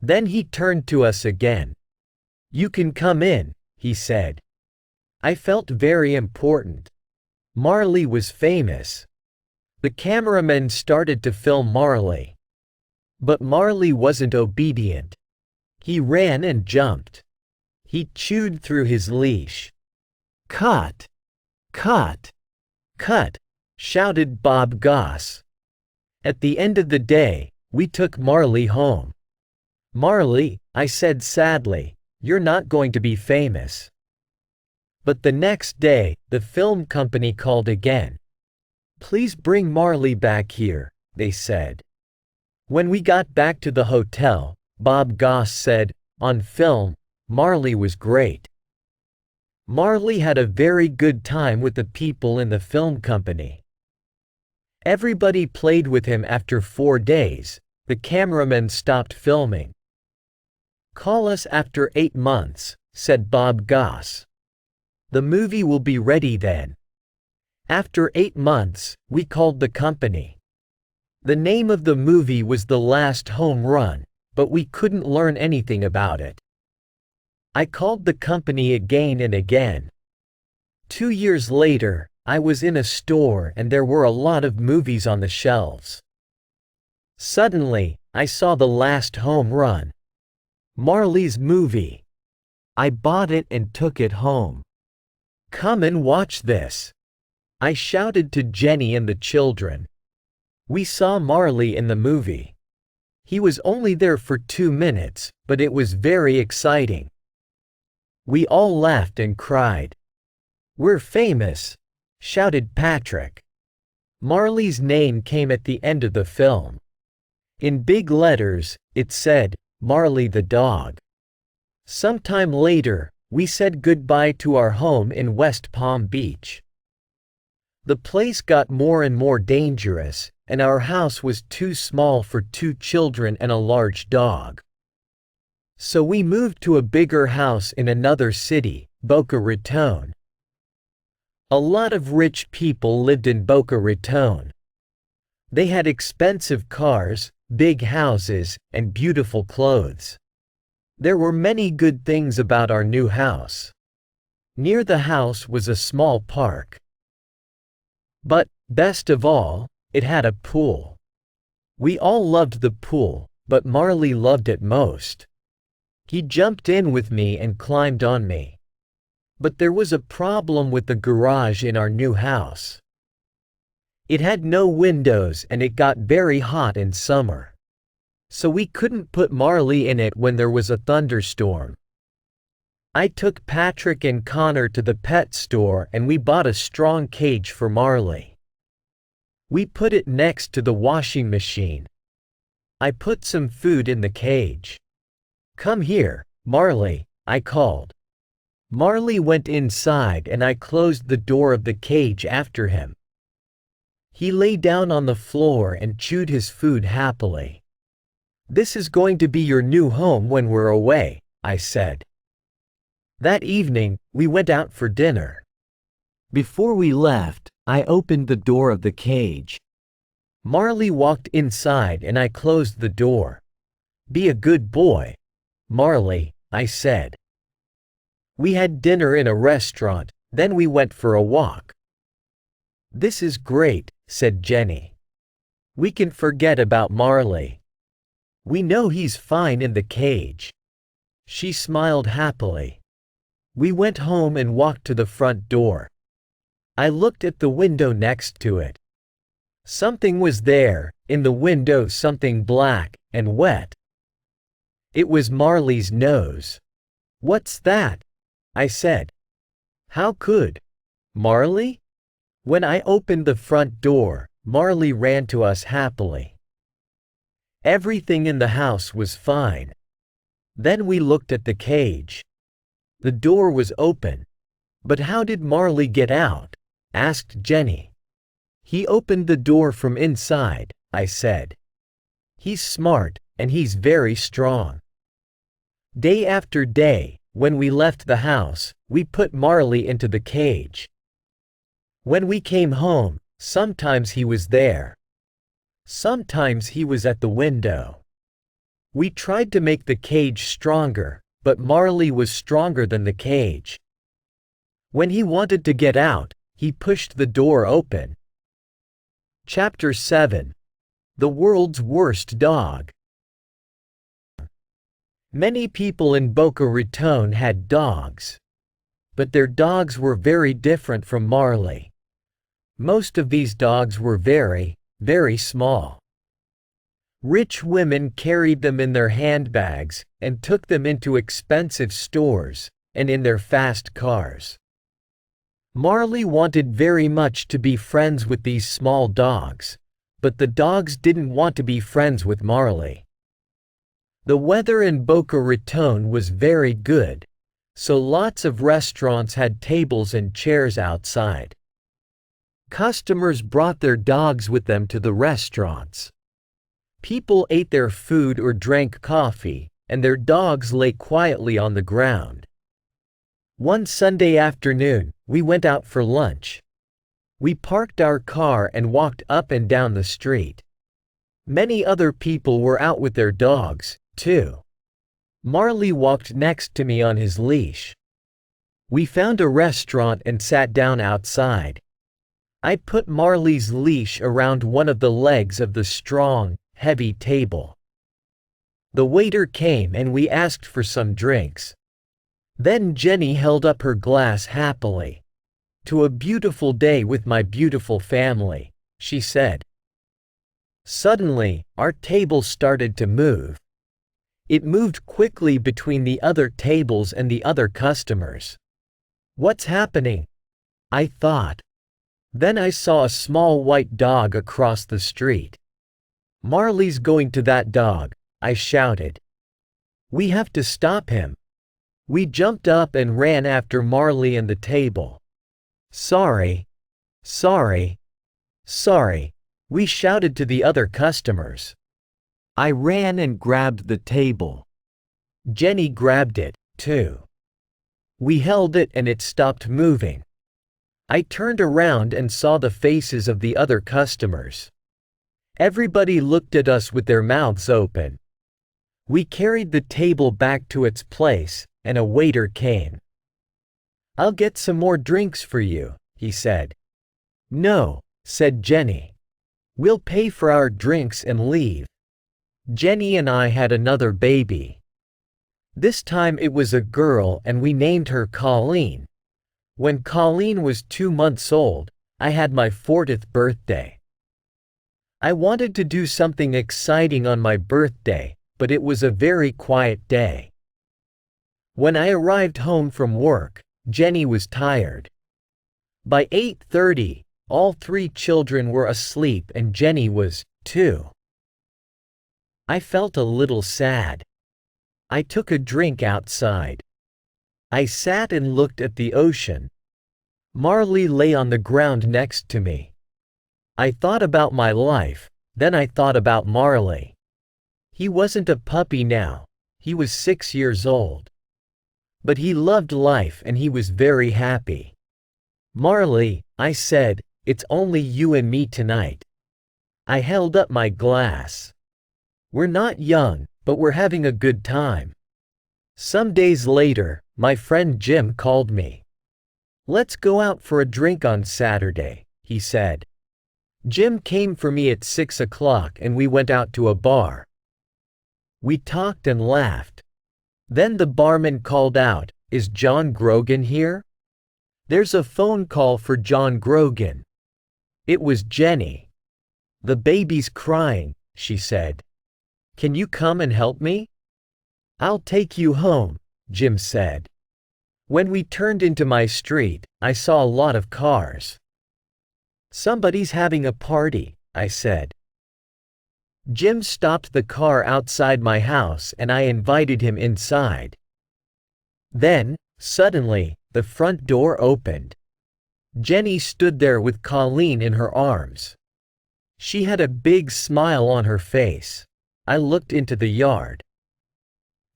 Then he turned to us again. You can come in, he said. I felt very important. Marley was famous. The cameramen started to film Marley. But Marley wasn't obedient. He ran and jumped. He chewed through his leash. Cut! Cut! Cut! Shouted Bob Goss. At the end of the day, we took Marley home. Marley, I said sadly, you're not going to be famous. But the next day, the film company called again. Please bring Marley back here, they said. When we got back to the hotel, Bob Goss said, on film, Marley was great. Marley had a very good time with the people in the film company. Everybody played with him. After 4 days, the cameraman stopped filming. Call us after 8 months, said Bob Goss. The movie will be ready then. After 8 months, we called the company. The name of the movie was The Last Home Run, but we couldn't learn anything about it. I called the company again and again. 2 years later, I was in a store and there were a lot of movies on the shelves. Suddenly, I saw The Last Home Run. Marley's movie. I bought it and took it home. Come and watch this. I shouted to Jenny and the children. We saw Marley in the movie. He was only there for 2 minutes, but it was very exciting. We all laughed and cried. We're famous, shouted Patrick. Marley's name came at the end of the film. In big letters, it said, Marley the dog. Sometime later, we said goodbye to our home in West Palm Beach. The place got more and more dangerous, and our house was too small for 2 children and a large dog. So we moved to a bigger house in another city, Boca Raton. A lot of rich people lived in Boca Raton. They had expensive cars, big houses, and beautiful clothes. There were many good things about our new house. Near the house was a small park. But, best of all, it had a pool. We all loved the pool, but Marley loved it most. He jumped in with me and climbed on me. But there was a problem with the garage in our new house. It had no windows and it got very hot in summer. So we couldn't put Marley in it when there was a thunderstorm. I took Patrick and Connor to the pet store and we bought a strong cage for Marley. We put it next to the washing machine. I put some food in the cage. "Come here, Marley," I called. Marley went inside and I closed the door of the cage after him. He lay down on the floor and chewed his food happily. "This is going to be your new home when we're away," I said. That evening, we went out for dinner. Before we left, I opened the door of the cage. Marley walked inside and I closed the door. "Be a good boy, Marley," I said. We had dinner in a restaurant, then we went for a walk. "This is great," said Jenny. "We can forget about Marley. We know he's fine in the cage." She smiled happily. We went home and walked to the front door. I looked at the window next to it. Something was there, in the window, something black and wet. It was Marley's nose. "What's that?" I said. "How could Marley?" When I opened the front door, Marley ran to us happily. Everything in the house was fine. Then we looked at the cage. The door was open. "But how did Marley get out?" asked Jenny. "He opened the door from inside," I said. "He's smart, and he's very strong." Day after day, when we left the house, we put Marley into the cage. When we came home, sometimes he was there. Sometimes he was at the window. We tried to make the cage stronger, but Marley was stronger than the cage. When he wanted to get out, he pushed the door open. Chapter 7. The World's Worst Dog. Many people in Boca Raton had dogs. But their dogs were very different from Marley. Most of these dogs were very, very small. Rich women carried them in their handbags and took them into expensive stores and in their fast cars. Marley wanted very much to be friends with these small dogs, but the dogs didn't want to be friends with Marley. The weather in Boca Raton was very good, so lots of restaurants had tables and chairs outside. Customers brought their dogs with them to the restaurants. People ate their food or drank coffee, and their dogs lay quietly on the ground. One Sunday afternoon, we went out for lunch. We parked our car and walked up and down the street. Many other people were out with their dogs, too. Marley walked next to me on his leash. We found a restaurant and sat down outside. I put Marley's leash around one of the legs of the strong, heavy table. The waiter came and we asked for some drinks. Then Jenny held up her glass happily. "To a beautiful day with my beautiful family," she said. Suddenly, our table started to move. It moved quickly between the other tables and the other customers. "What's happening?" I thought. Then I saw a small white dog across the street. "Marley's going to that dog," I shouted. "We have to stop him." We jumped up and ran after Marley and the table. "Sorry. Sorry. Sorry," we shouted to the other customers. I ran and grabbed the table. Jenny grabbed it, too. We held it and it stopped moving. I turned around and saw the faces of the other customers. Everybody looked at us with their mouths open. We carried the table back to its place, and a waiter came. "I'll get some more drinks for you," he said. "No," said Jenny. "We'll pay for our drinks and leave." Jenny and I had another baby. This time it was a girl and we named her Colleen. When Colleen was 2 months old, I had my 40th birthday. I wanted to do something exciting on my birthday, but it was a very quiet day. When I arrived home from work, Jenny was tired. By 8:30, all 3 children were asleep and Jenny was, too. I felt a little sad. I took a drink outside. I sat and looked at the ocean. Marley lay on the ground next to me. I thought about my life, then I thought about Marley. He wasn't a puppy now, he was 6 years old. But he loved life and he was very happy. "Marley," I said, "it's only you and me tonight." I held up my glass. "We're not young, but we're having a good time." Some days later, my friend Jim called me. "Let's go out for a drink on Saturday," he said. Jim came for me at 6 o'clock and we went out to a bar. We talked and laughed. Then the barman called out, "Is John Grogan here?" "There's a phone call for John Grogan." It was Jenny. "The baby's crying," she said. "Can you come and help me?" "I'll take you home," Jim said. When we turned into my street, I saw a lot of cars. "Somebody's having a party," I said. Jim stopped the car outside my house and I invited him inside. Then, suddenly, the front door opened. Jenny stood there with Colleen in her arms. She had a big smile on her face. I looked into the yard.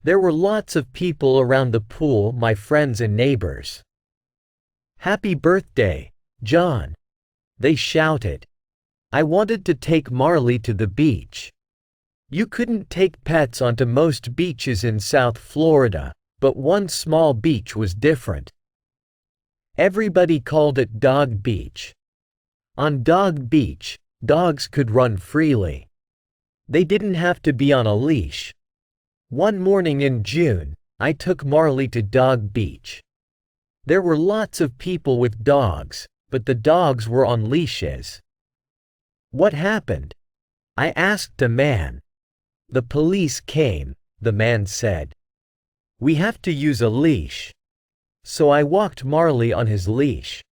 There were lots of people around the pool, my friends and neighbors. "Happy birthday, John!" they shouted. I wanted to take Marley to the beach. You couldn't take pets onto most beaches in South Florida, but one small beach was different. Everybody called it Dog Beach. On Dog Beach, dogs could run freely. They didn't have to be on a leash. One morning in June, I took Marley to Dog Beach. There were lots of people with dogs, but the dogs were on leashes. "What happened?" I asked a man. "The police came," the man said. "We have to use a leash." So I walked Marley on his leash.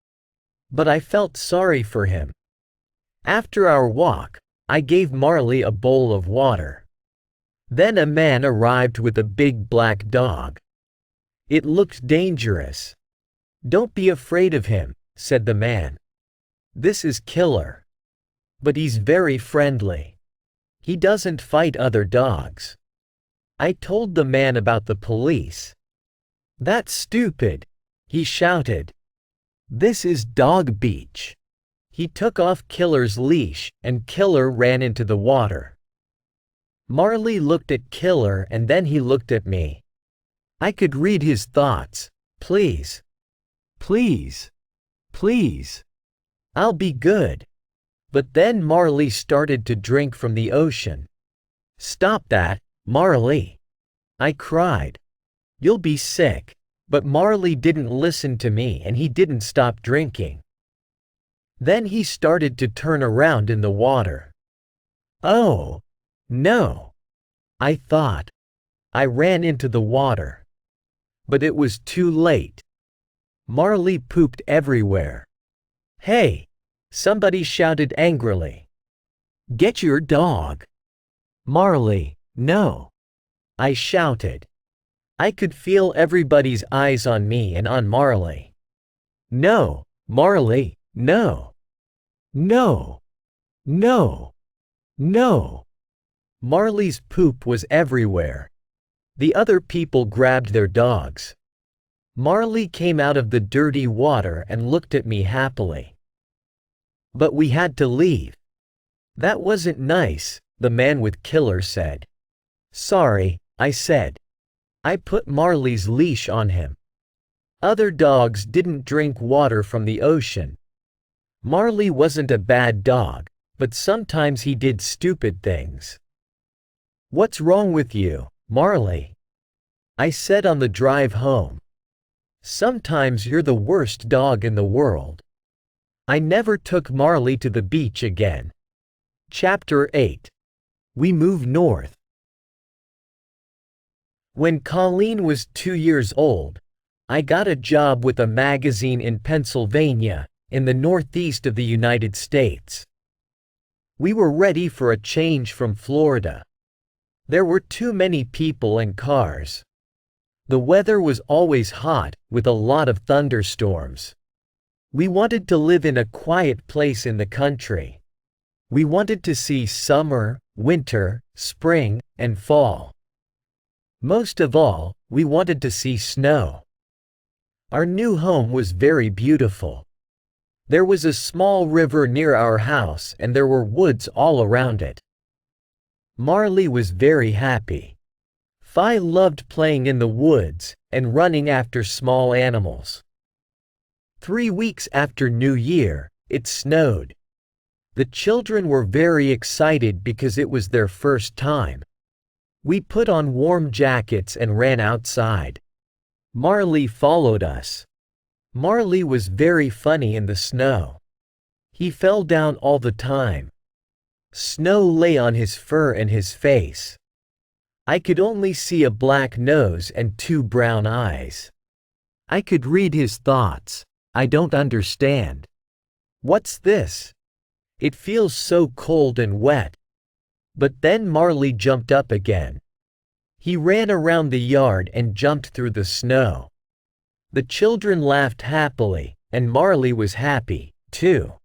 But I felt sorry for him. After our walk, I gave Marley a bowl of water. Then a man arrived with a big black dog. It looked dangerous. "Don't be afraid of him," said the man. "This is Killer. But he's very friendly. He doesn't fight other dogs." I told the man about the police. "That's stupid," he shouted. "This is Dog Beach." He took off Killer's leash, and Killer ran into the water. Marley looked at Killer and then he looked at me. I could read his thoughts. "Please. Please. Please. I'll be good." But then Marley started to drink from the ocean. "Stop that, Marley!" I cried. "You'll be sick." But Marley didn't listen to me and he didn't stop drinking. Then he started to turn around in the water. "Oh, no," I thought. I ran into the water. But it was too late. Marley pooped everywhere. "Hey, Somebody shouted angrily. "Get your dog!" "Marley, no!" I shouted. I could feel everybody's eyes on me and on Marley. "No, Marley, no! No! No! No!" Marley's poop was everywhere. The other people grabbed their dogs. Marley came out of the dirty water and looked at me happily. "But we had to leave." "That wasn't nice," the man with killer said. "Sorry," I said. I put Marley's leash on him. Other dogs didn't drink water from the ocean. Marley wasn't a bad dog, but sometimes he did stupid things. "What's wrong with you, Marley?" I said on the drive home. "Sometimes you're the worst dog in the world." I never took Marley to the beach again. Chapter 8. We move north. When Colleen was 2 years old, I got a job with a magazine in Pennsylvania, in the northeast of the United States. We were ready for a change from Florida. There were too many people and cars. The weather was always hot, with a lot of thunderstorms. We wanted to live in a quiet place in the country. We wanted to see summer, winter, spring, and fall. Most of all, we wanted to see snow. Our new home was very beautiful. There was a small river near our house and there were woods all around it. Marley was very happy. Fi loved playing in the woods and running after small animals. 3 weeks after New Year, it snowed. The children were very excited because it was their first time. We put on warm jackets and ran outside. Marley followed us. Marley was very funny in the snow. He fell down all the time. Snow lay on his fur and his face. I could only see a black nose and 2 brown eyes. I could read his thoughts. "I don't understand. What's this? It feels so cold and wet." But then Marley jumped up again. He ran around the yard and jumped through the snow. The children laughed happily, and Marley was happy, too.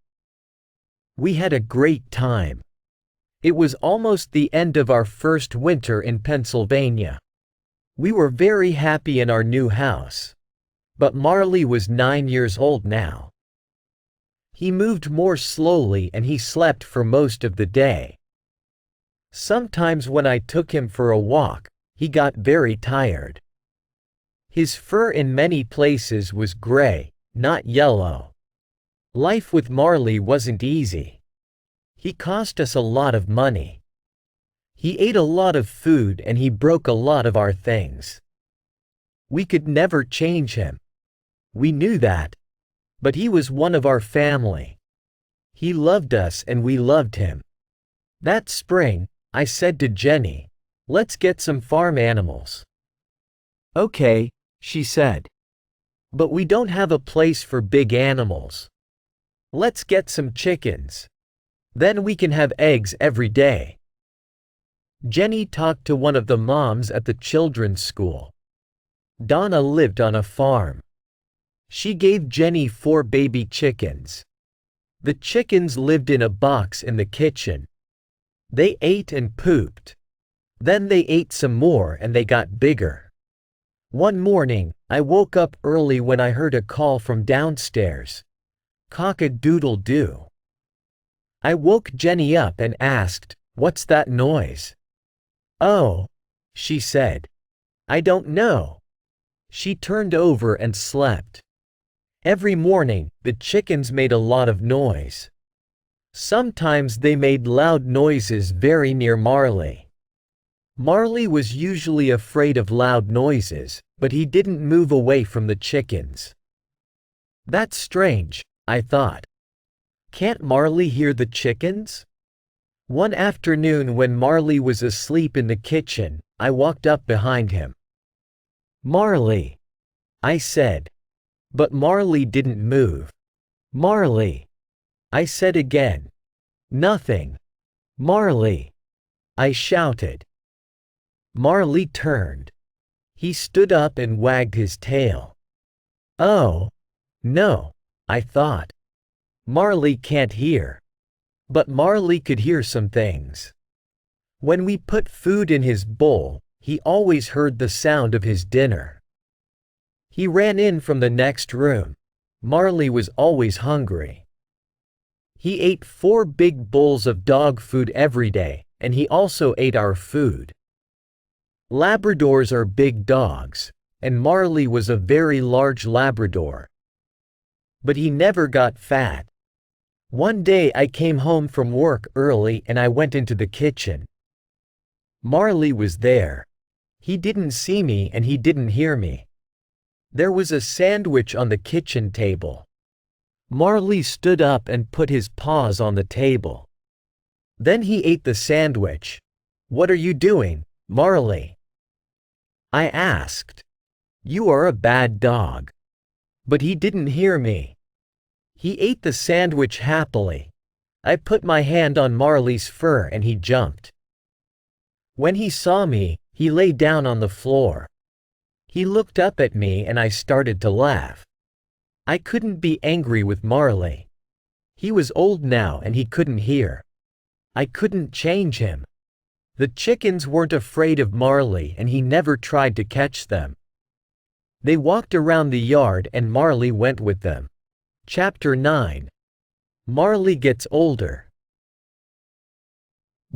We had a great time. It was almost the end of our first winter in Pennsylvania. We were very happy in our new house. But Marley was 9 years old now. He moved more slowly and he slept for most of the day. Sometimes when I took him for a walk, he got very tired. His fur in many places was gray, not yellow. Life with Marley wasn't easy. He cost us a lot of money. He ate a lot of food and he broke a lot of our things. We could never change him. We knew that. But he was one of our family. He loved us and we loved him. That spring, I said to Jenny, "Let's get some farm animals." "Okay," she said. "But we don't have a place for big animals. Let's get some chickens. Then we can have eggs every day." Jenny talked to one of the moms at the children's school. Donna lived on a farm. She gave Jenny 4 baby chickens. The chickens lived in a box in the kitchen. They ate and pooped. Then they ate some more and they got bigger. One morning, I woke up early when I heard a call from downstairs. "Cock-a-doodle-doo." I woke Jenny up and asked, "What's that noise?" "Oh," she said. "I don't know." She turned over and slept. Every morning, the chickens made a lot of noise. Sometimes they made loud noises very near Marley. Marley was usually afraid of loud noises, but he didn't move away from the chickens. That's strange, I thought. Can't Marley hear the chickens? One afternoon when Marley was asleep in the kitchen, I walked up behind him. "Marley," I said. But Marley didn't move. "Marley." I said again. Nothing. Marley, I shouted. Marley turned. He stood up and wagged his tail. Oh, no, I thought. Marley can't hear. But Marley could hear some things. When we put food in his bowl, he always heard the sound of his dinner. He ran in from the next room. Marley was always hungry. He ate 4 big bowls of dog food every day, and he also ate our food. Labradors are big dogs, and Marley was a very large Labrador. But he never got fat. One day I came home from work early and I went into the kitchen. Marley was there. He didn't see me and he didn't hear me. There was a sandwich on the kitchen table. Marley stood up and put his paws on the table. Then he ate the sandwich. "What are you doing, Marley?" I asked. "You are a bad dog." But he didn't hear me. He ate the sandwich happily. I put my hand on Marley's fur and he jumped. When he saw me, he lay down on the floor. He looked up at me and I started to laugh. I couldn't be angry with Marley. He was old now and he couldn't hear. I couldn't change him. The chickens weren't afraid of Marley and he never tried to catch them. They walked around the yard and Marley went with them. Chapter 9. Marley gets older.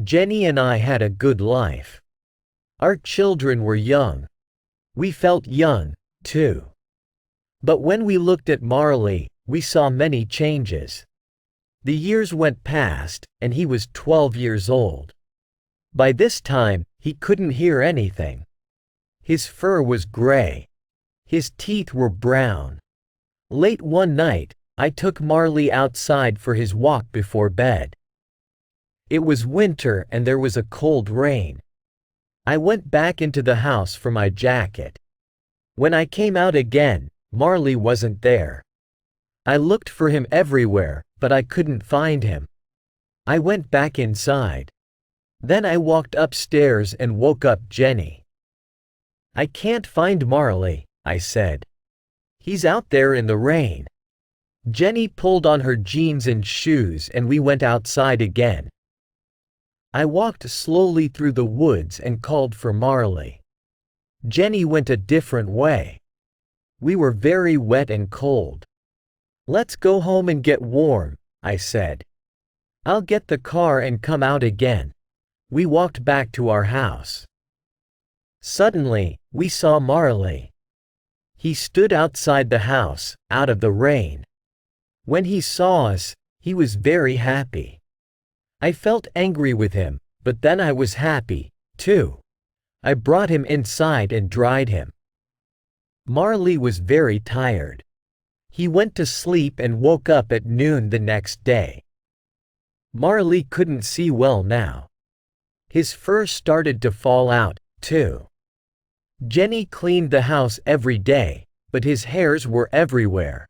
Jenny and I had a good life. Our children were young. We felt young, too. But when we looked at Marley, we saw many changes. The years went past, and he was 12 years old. By this time, he couldn't hear anything. His fur was gray. His teeth were brown. Late one night, I took Marley outside for his walk before bed. It was winter and there was a cold rain. I went back into the house for my jacket. When I came out again, Marley wasn't there. I looked for him everywhere, but I couldn't find him. I went back inside. Then I walked upstairs and woke up Jenny. "I can't find Marley," I said. "He's out there in the rain." Jenny pulled on her jeans and shoes and we went outside again. I walked slowly through the woods and called for Marley. Jenny went a different way. We were very wet and cold. "Let's go home and get warm," I said. "I'll get the car and come out again." We walked back to our house. Suddenly, we saw Marley. He stood outside the house, out of the rain. When he saw us, he was very happy. I felt angry with him, but then I was happy, too. I brought him inside and dried him. Marley was very tired. He went to sleep and woke up at noon the next day. Marley couldn't see well now. His fur started to fall out, too. Jenny cleaned the house every day, but his hairs were everywhere.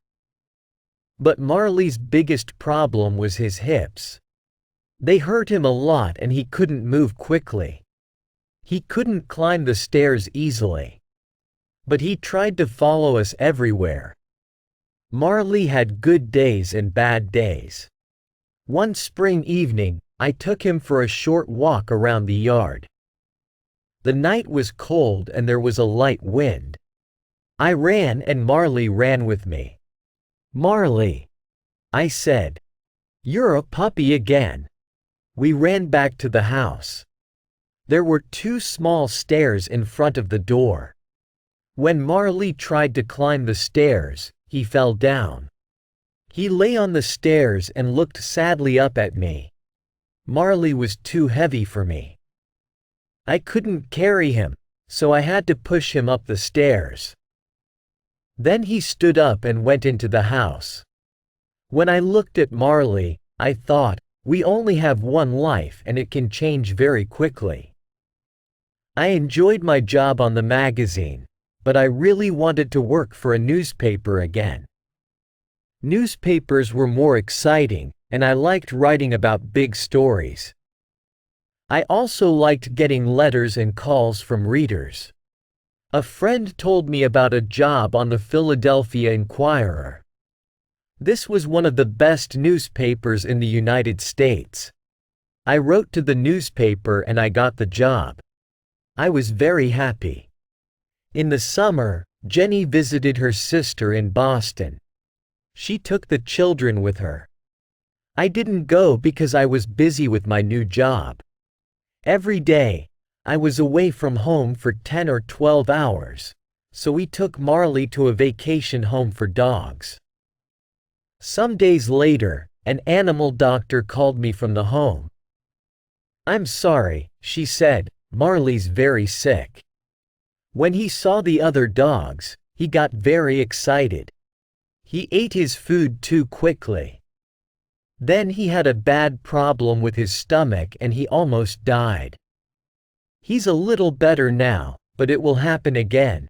But Marley's biggest problem was his hips. They hurt him a lot and he couldn't move quickly. He couldn't climb the stairs easily. But he tried to follow us everywhere. Marley had good days and bad days. One spring evening, I took him for a short walk around the yard. The night was cold and there was a light wind. I ran and Marley ran with me. "Marley," I said. "You're a puppy again." We ran back to the house. There were 2 small stairs in front of the door. When Marley tried to climb the stairs, he fell down. He lay on the stairs and looked sadly up at me. Marley was too heavy for me. I couldn't carry him, so I had to push him up the stairs. Then he stood up and went into the house. When I looked at Marley, I thought, we only have one life and it can change very quickly. I enjoyed my job on the magazine, but I really wanted to work for a newspaper again. Newspapers were more exciting, and I liked writing about big stories. I also liked getting letters and calls from readers. A friend told me about a job on the Philadelphia Inquirer. This was one of the best newspapers in the United States. I wrote to the newspaper and I got the job. I was very happy. In the summer, Jenny visited her sister in Boston. She took the children with her. I didn't go because I was busy with my new job. Every day, I was away from home for 10 or 12 hours, so we took Marley to a vacation home for dogs. Some days later, an animal doctor called me from the home. "I'm sorry," she said, "Marley's very sick." When he saw the other dogs, he got very excited. He ate his food too quickly. Then he had a bad problem with his stomach and he almost died. He's a little better now, but it will happen again.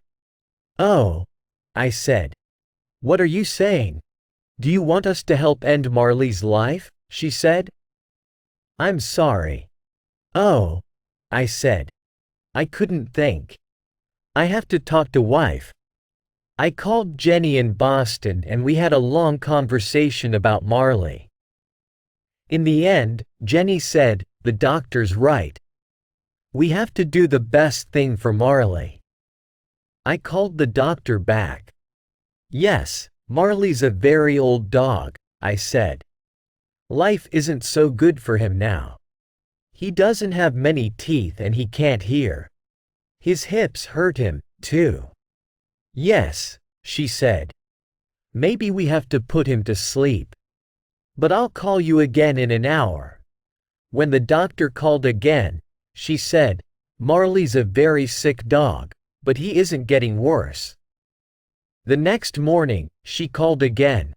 "Oh," I said. "What are you saying? Do you want us to help end Marley's life?" she said. "I'm sorry." "Oh," I said. I couldn't think. I have to talk to wife. I called Jenny in Boston and we had a long conversation about Marley. In the end, Jenny said, "The doctor's right. We have to do the best thing for Marley." I called the doctor back. "Yes, Marley's a very old dog," I said. "Life isn't so good for him now. He doesn't have many teeth and he can't hear. His hips hurt him, too." "Yes," she said. "Maybe we have to put him to sleep. But I'll call you again in an hour." When the doctor called again, she said, "Marley's a very sick dog, but he isn't getting worse." The next morning, she called again.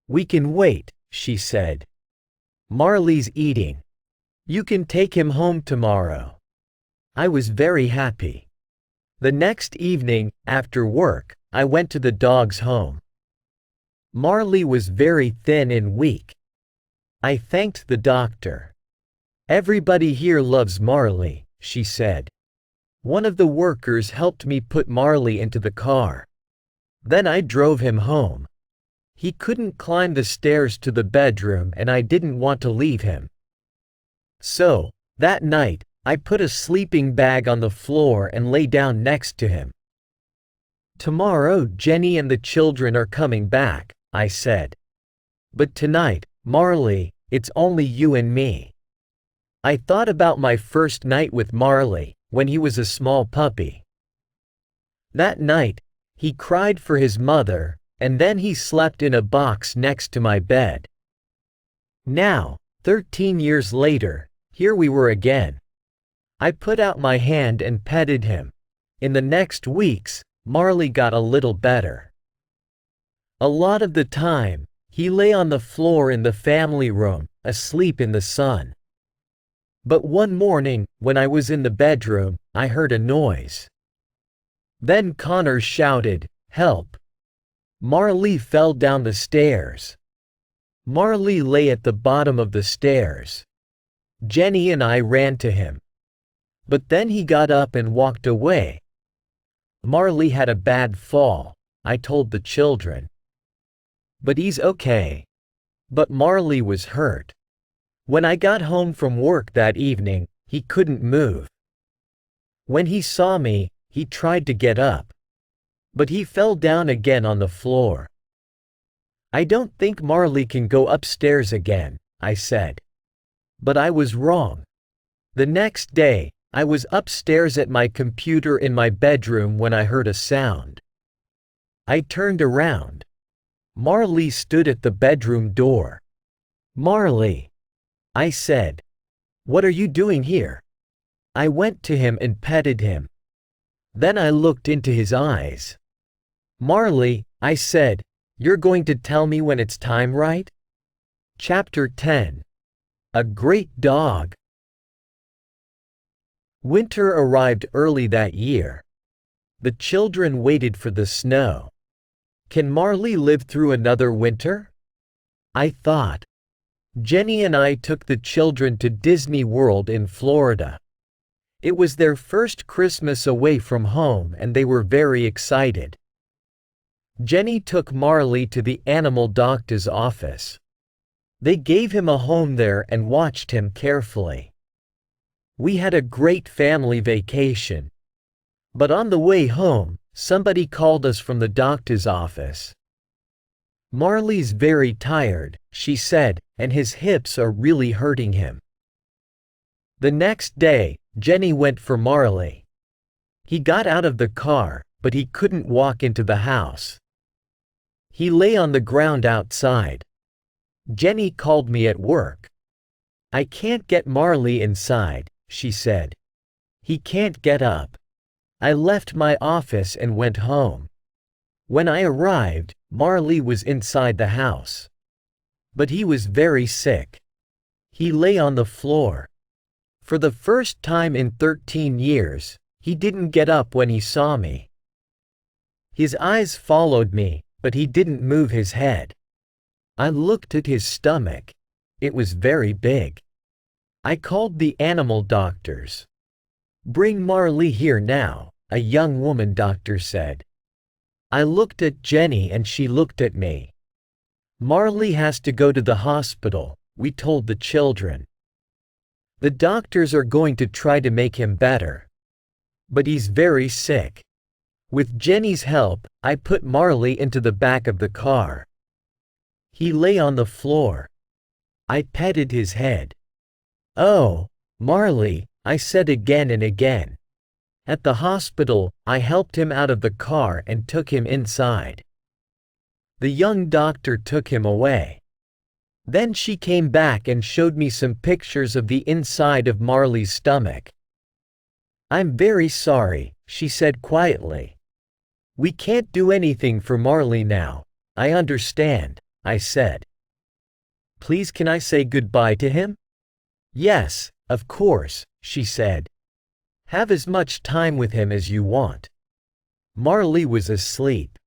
"We can wait," she said. "Marley's eating. You can take him home tomorrow." I was very happy. The next evening, after work, I went to the dog's home. Marley was very thin and weak. I thanked the doctor. "Everybody here loves Marley," she said. One of the workers helped me put Marley into the car. Then I drove him home. He couldn't climb the stairs to the bedroom and I didn't want to leave him. So, that night, I put a sleeping bag on the floor and lay down next to him. "Tomorrow Jenny and the children are coming back," I said. "But tonight, Marley, it's only you and me." I thought about my first night with Marley, when he was a small puppy. That night, he cried for his mother, and then he slept in a box next to my bed. Now, 13 years later, here we were again. I put out my hand and petted him. In the next weeks, Marley got a little better. A lot of the time, he lay on the floor in the family room, asleep in the sun. But one morning, when I was in the bedroom, I heard a noise. Then Connor shouted, "Help!" Marley fell down the stairs. Marley lay at the bottom of the stairs. Jenny and I ran to him. But then he got up and walked away. "Marley had a bad fall," I told the children. "But he's okay." But Marley was hurt. When I got home from work that evening, he couldn't move. When he saw me, he tried to get up. But he fell down again on the floor. "I don't think Marley can go upstairs again," I said. But I was wrong. The next day, I was upstairs at my computer in my bedroom when I heard a sound. I turned around. Marley stood at the bedroom door. "Marley," I said. "What are you doing here?" I went to him and petted him. Then I looked into his eyes. "Marley," I said, "you're going to tell me when it's time, right?" Chapter 10. A Great Dog. Winter arrived early that year. The children waited for the snow. Can Marley live through another winter? I thought. Jenny and I took the children to Disney World in Florida. It was their first Christmas away from home and they were very excited. Jenny took Marley to the animal doctor's office. They gave him a home there and watched him carefully. We had a great family vacation. But on the way home, somebody called us from the doctor's office. Marley's very tired, she said, and his hips are really hurting him. The next day, Jenny went for Marley. He got out of the car, but he couldn't walk into the house. He lay on the ground outside. Jenny called me at work. "I can't get Marley inside," she said. "He can't get up." I left my office and went home. When I arrived, Marley was inside the house. But he was very sick. He lay on the floor. For the first time in 13 years, he didn't get up when he saw me. His eyes followed me, but he didn't move his head. I looked at his stomach. It was very big. I called the animal doctors. "Bring Marley here now," a young woman doctor said. I looked at Jenny and she looked at me. "Marley has to go to the hospital," we told the children. "The doctors are going to try to make him better. But he's very sick." With Jenny's help, I put Marley into the back of the car. He lay on the floor. I petted his head. "Oh, Marley," I said again and again. At the hospital, I helped him out of the car and took him inside. The young doctor took him away. Then she came back and showed me some pictures of the inside of Marley's stomach. "I'm very sorry," she said quietly. "We can't do anything for Marley now." "I understand," I said. "Please can I say goodbye to him?" "Yes, of course," she said. "Have as much time with him as you want." Marley was asleep.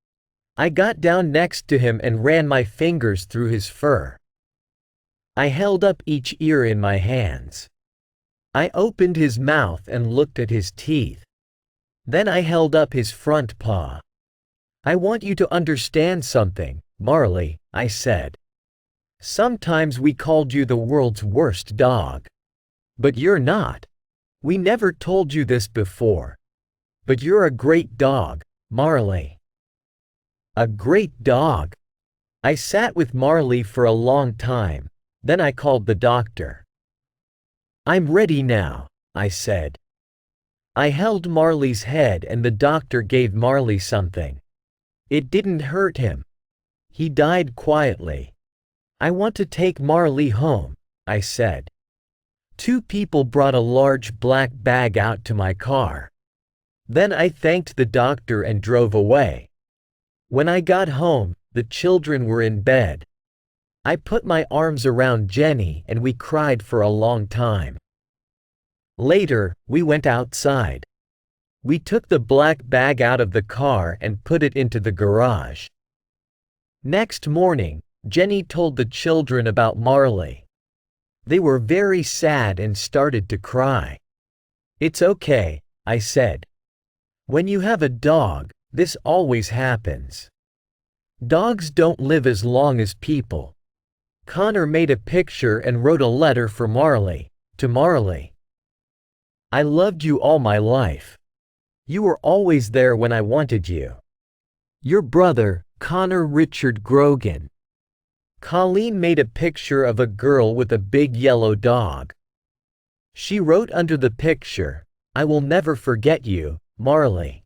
I got down next to him and ran my fingers through his fur. I held up each ear in my hands. I opened his mouth and looked at his teeth. Then I held up his front paw. "I want you to understand something, Marley," I said. "Sometimes we called you the world's worst dog. But you're not. We never told you this before. But you're a great dog, Marley." A great dog. I sat with Marley for a long time, then I called the doctor. "I'm ready now," I said. I held Marley's head and the doctor gave Marley something. It didn't hurt him. He died quietly. "I want to take Marley home," I said. 2 people brought a large black bag out to my car. Then I thanked the doctor and drove away. When I got home, the children were in bed. I put my arms around Jenny and we cried for a long time. Later, we went outside. We took the black bag out of the car and put it into the garage. Next morning, Jenny told the children about Marley. They were very sad and started to cry. "It's okay," I said. "When you have a dog, this always happens. Dogs don't live as long as people." Connor made a picture and wrote a letter for Marley, to Marley. "I loved you all my life. You were always there when I wanted you. Your brother, Connor Richard Grogan." Colleen made a picture of a girl with a big yellow dog. She wrote under the picture, "I will never forget you, Marley."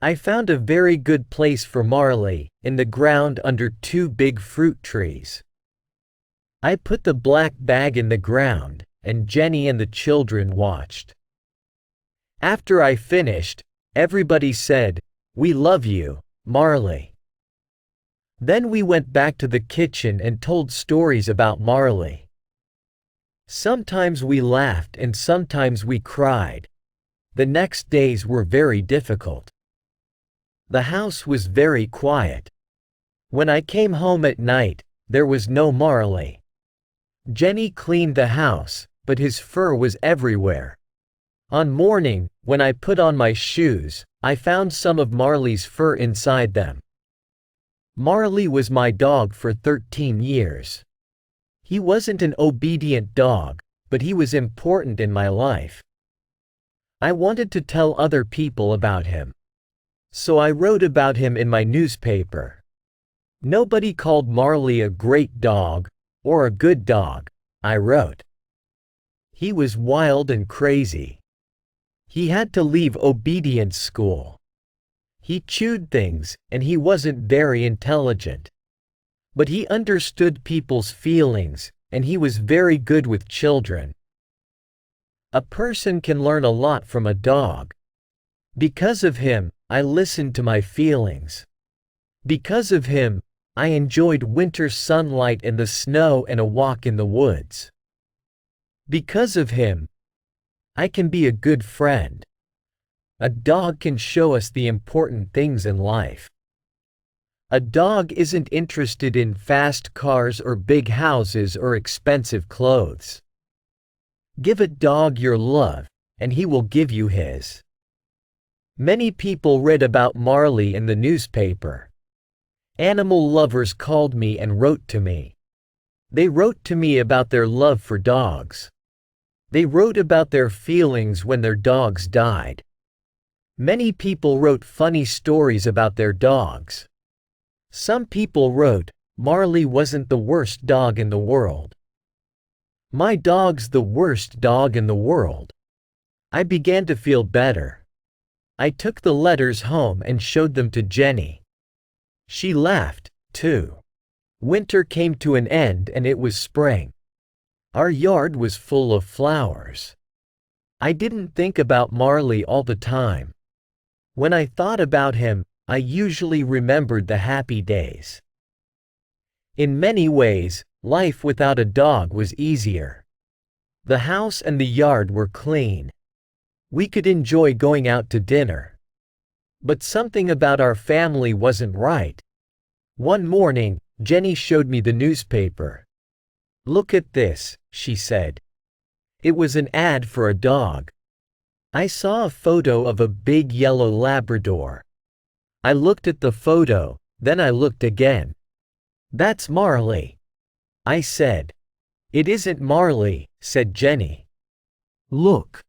I found a very good place for Marley, in the ground under 2 big fruit trees. I put the black bag in the ground, and Jenny and the children watched. After I finished, everybody said, "We love you, Marley." Then we went back to the kitchen and told stories about Marley. Sometimes we laughed and sometimes we cried. The next days were very difficult. The house was very quiet. When I came home at night, there was no Marley. Jenny cleaned the house, but his fur was everywhere. On morning, when I put on my shoes, I found some of Marley's fur inside them. Marley was my dog for 13 years. He wasn't an obedient dog, but he was important in my life. I wanted to tell other people about him. So I wrote about him in my newspaper. Nobody called Marley a great dog, or a good dog, I wrote. He was wild and crazy. He had to leave obedience school. He chewed things, and he wasn't very intelligent. But he understood people's feelings, and he was very good with children. A person can learn a lot from a dog. Because of him, I listened to my feelings. Because of him, I enjoyed winter sunlight and the snow and a walk in the woods. Because of him, I can be a good friend. A dog can show us the important things in life. A dog isn't interested in fast cars or big houses or expensive clothes. Give a dog your love, and he will give you his. Many people read about Marley in the newspaper. Animal lovers called me and wrote to me. They wrote to me about their love for dogs. They wrote about their feelings when their dogs died. Many people wrote funny stories about their dogs. Some people wrote, Marley wasn't the worst dog in the world. My dog's the worst dog in the world. I began to feel better. I took the letters home and showed them to Jenny. She laughed, too. Winter came to an end and it was spring. Our yard was full of flowers. I didn't think about Marley all the time. When I thought about him, I usually remembered the happy days. In many ways, life without a dog was easier. The house and the yard were clean. We could enjoy going out to dinner. But something about our family wasn't right. One morning, Jenny showed me the newspaper. Look at this, she said. It was an ad for a dog. I saw a photo of a big yellow Labrador. I looked at the photo, then I looked again. That's Marley, I said. It isn't Marley, said Jenny. Look.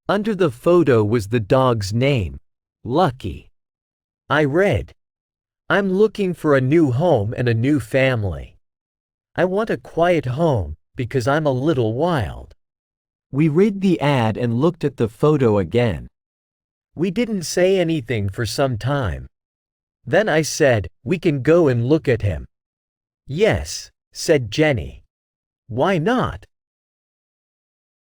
Under the photo was the dog's name, Lucky. I read, I'm looking for a new home and a new family. I want a quiet home, because I'm a little wild. We read the ad and looked at the photo again. We didn't say anything for some time. Then I said, we can go and look at him. Yes, said Jenny. Why not?